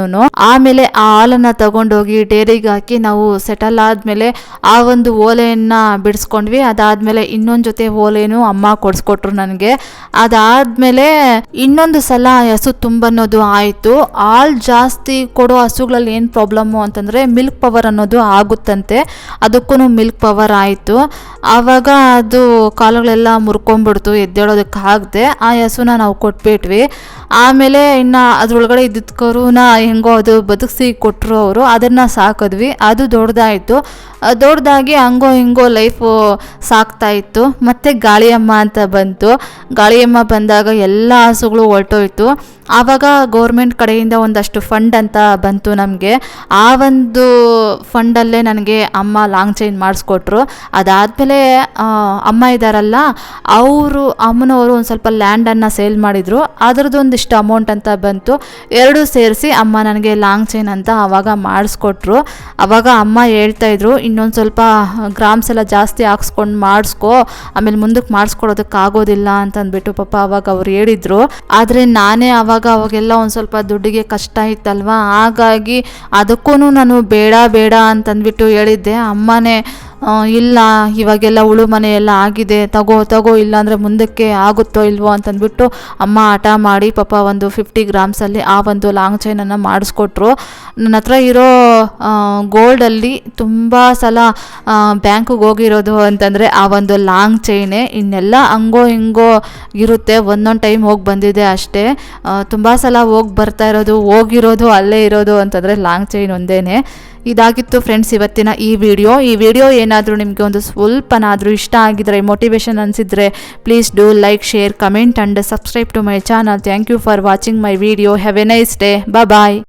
ಆಮೇಲೆ ಆ ಹಾಲನ್ನು ತಗೊಂಡೋಗಿ ಡೈರಿಗೆ ಹಾಕಿ ನಾವು ಸೆಟಲ್ ಆದಮೇಲೆ ಆ ಒಂದು ಓಲೆಯನ್ನು ಬಿಡಿಸ್ಕೊಂಡ್ವಿ. ಅದಾದಮೇಲೆ ಇನ್ನೊಂದು ಜೊತೆ ಓಲೆನೂ ಅಮ್ಮ ಕೊಡಿಸ್ಕೊಟ್ರು ನನಗೆ. ಅದಾದಮೇಲೆ ಇನ್ನೊಂದು ಸಲ ಹಸು ತುಂಬನ್ನೋದು ಆಯಿತು. ಹಾಲು ಜಾಸ್ತಿ ಕೊಡೋ ಹಸುಗಳಲ್ಲಿ ಏನು ಪ್ರಾಬ್ಲಮ್ಮು ಅಂತಂದರೆ ಮಿಲ್ಕ್ ಪವರ್ ಅನ್ನೋದು ಆಗುತ್ತಂತೆ. ಅದಕ್ಕೂ ಮಿಲ್ಕ್ ಪವರ್ ಆಯಿತು. ಆವಾಗ ಅದು ಕಾಲುಗಳೆಲ್ಲ ಮುರ್ಕೊಂಡ್ಬಿಡ್ತು, ಎದ್ದೇಳೋದಕ್ಕಾಗದೆ ಆ ಹಸುನ ನಾವು ಕೊಟ್ಬಿಟ್ವಿ. ಆಮೇಲೆ ಇನ್ನು ಅದ್ರೊಳಗಡೆ ಇದ್ದಿದ್ದ ಕರುನ ಹೆಂಗೋ ಅದು ಬದುಕಿಸಿ ಕೊಟ್ಟರು ಅವರು. ಅದನ್ನು ಸಾಕಿದ್ವಿ. ಅದು ದೊಡ್ಡದಾಯಿತು. ದೊಡ್ಡದಾಗಿ ಹಂಗೋ ಹಿಂಗೋ ಲೈಫು ಸಾಕ್ತಾಯಿತ್ತು. ಮತ್ತು ಗಾಳಿಯಮ್ಮ ಅಂತ ಬಂತು. ಗಾಳಿಯಮ್ಮ ಬಂದಾಗ ಎಲ್ಲ ಹಸುಗಳು ಹೊರಟೋಯ್ತು. ಆವಾಗ ಗೌರ್ಮೆಂಟ್ ಕಡೆಯಿಂದ ಒಂದಷ್ಟು ಫಂಡ್ ಅಂತ ಬಂತು ನಮಗೆ. ಆ ಒಂದು ಫಂಡಲ್ಲೇ ನನಗೆ ಅಮ್ಮ ಲಾಂಗ್ ಚೈನ್ ಮಾಡಿಸ್ಕೊಟ್ರು. ಅದಾದಮೇಲೆ ಅಮ್ಮ ಇದ್ದಾರಲ್ಲ, ಅಮ್ಮನವರು ಒಂದು ಸ್ವಲ್ಪ ಲ್ಯಾಂಡನ್ನು ಸೇಲ್ ಮಾಡಿದರು. ಅದರದ್ದು ಒಂದಿಷ್ಟು ಅಮೌಂಟ್ ಅಂತ ಬಂತು. ಎರಡೂ ಸೇರಿಸಿ ಅಮ್ಮ ನನಗೆ ಲಾಂಗ್ ಚೈನ್ ಅಂತ ಆವಾಗ ಮಾಡಿಸ್ಕೊಟ್ರು. ಆವಾಗ ಅಮ್ಮ ಹೇಳ್ತಾಯಿದ್ರು, ಇನ್ನೊಂದು ಸ್ವಲ್ಪ ಗ್ರಾಮ್ಸ್ ಎಲ್ಲ ಜಾಸ್ತಿ ಹಾಕ್ಸ್ಕೊಂಡು ಮಾಡಿಸ್ಕೊ, ಆಮೇಲೆ ಮುಂದಕ್ಕೆ ಮಾಡಿಸ್ಕೊಡೋದಕ್ಕಾಗೋದಿಲ್ಲ ಅಂತಂದ್ಬಿಟ್ಟು ಪಾಪ ಅವಾಗ ಅವ್ರು ಹೇಳಿದರು. ಆದರೆ ನಾನೇ ಅವಾಗೆಲ್ಲ ಒಂದು ಸ್ವಲ್ಪ ದುಡ್ಡಿಗೆ ಕಷ್ಟ ಇತ್ತಲ್ವ, ಹಾಗಾಗಿ ಅದಕ್ಕೂ ನಾನು ಬೇಡ ಅಂತಂದ್ಬಿಟ್ಟು ಹೇಳಿದ್ದೆ. ಅಮ್ಮನೇ ಇಲ್ಲ ಇವಾಗೆಲ್ಲ ಉಳು ಮನೆ ಎಲ್ಲ ಆಗಿದೆ, ತಗೋ ಇಲ್ಲಾಂದರೆ ಮುಂದಕ್ಕೆ ಆಗುತ್ತೋ ಇಲ್ವೋ ಅಂತಂದ್ಬಿಟ್ಟು ಅಮ್ಮ ಹಠ ಮಾಡಿ ಪಾಪ ಒಂದು 50 ಗ್ರಾಮ್ಸಲ್ಲಿ ಆ ಒಂದು ಲಾಂಗ್ ಚೈನನ್ನು ಮಾಡಿಸ್ಕೊಟ್ರು. ನನ್ನ ಹತ್ರ ಇರೋ ಗೋಲ್ಡಲ್ಲಿ ತುಂಬ ಸಲ ಬ್ಯಾಂಕಿಗೆ ಹೋಗಿರೋದು ಅಂತಂದರೆ ಆ ಒಂದು ಲಾಂಗ್ ಚೈನೇ. ಇನ್ನೆಲ್ಲ ಹಂಗೋ ಹಿಂಗೋ ಇರುತ್ತೆ, ಒಂದೊಂದು ಟೈಮ್ ಹೋಗಿ ಬಂದಿದೆ ಅಷ್ಟೇ. ತುಂಬ ಸಲ ಹೋಗಿರೋದು ಅಲ್ಲೇ ಇರೋದು ಅಂತಂದರೆ ಲಾಂಗ್ ಚೈನ್ ಒಂದೇನೆ. ಇದಾಗಿತ್ತು ಫ್ರೆಂಡ್ಸ್ ಇವತ್ತಿನ ಈ ವಿಡಿಯೋ ಏನಾದರೂ ನಿಮಗೆ ಒಂದು ಸ್ವಲ್ಪನಾದರೂ ಇಷ್ಟ ಆಗಿದ್ರೆ, ಮೋಟಿವೇಶನ್ ಅನಿಸಿದರೆ please do like, share, comment and subscribe to my channel. Thank you for watching my video. Have a nice day. Bye.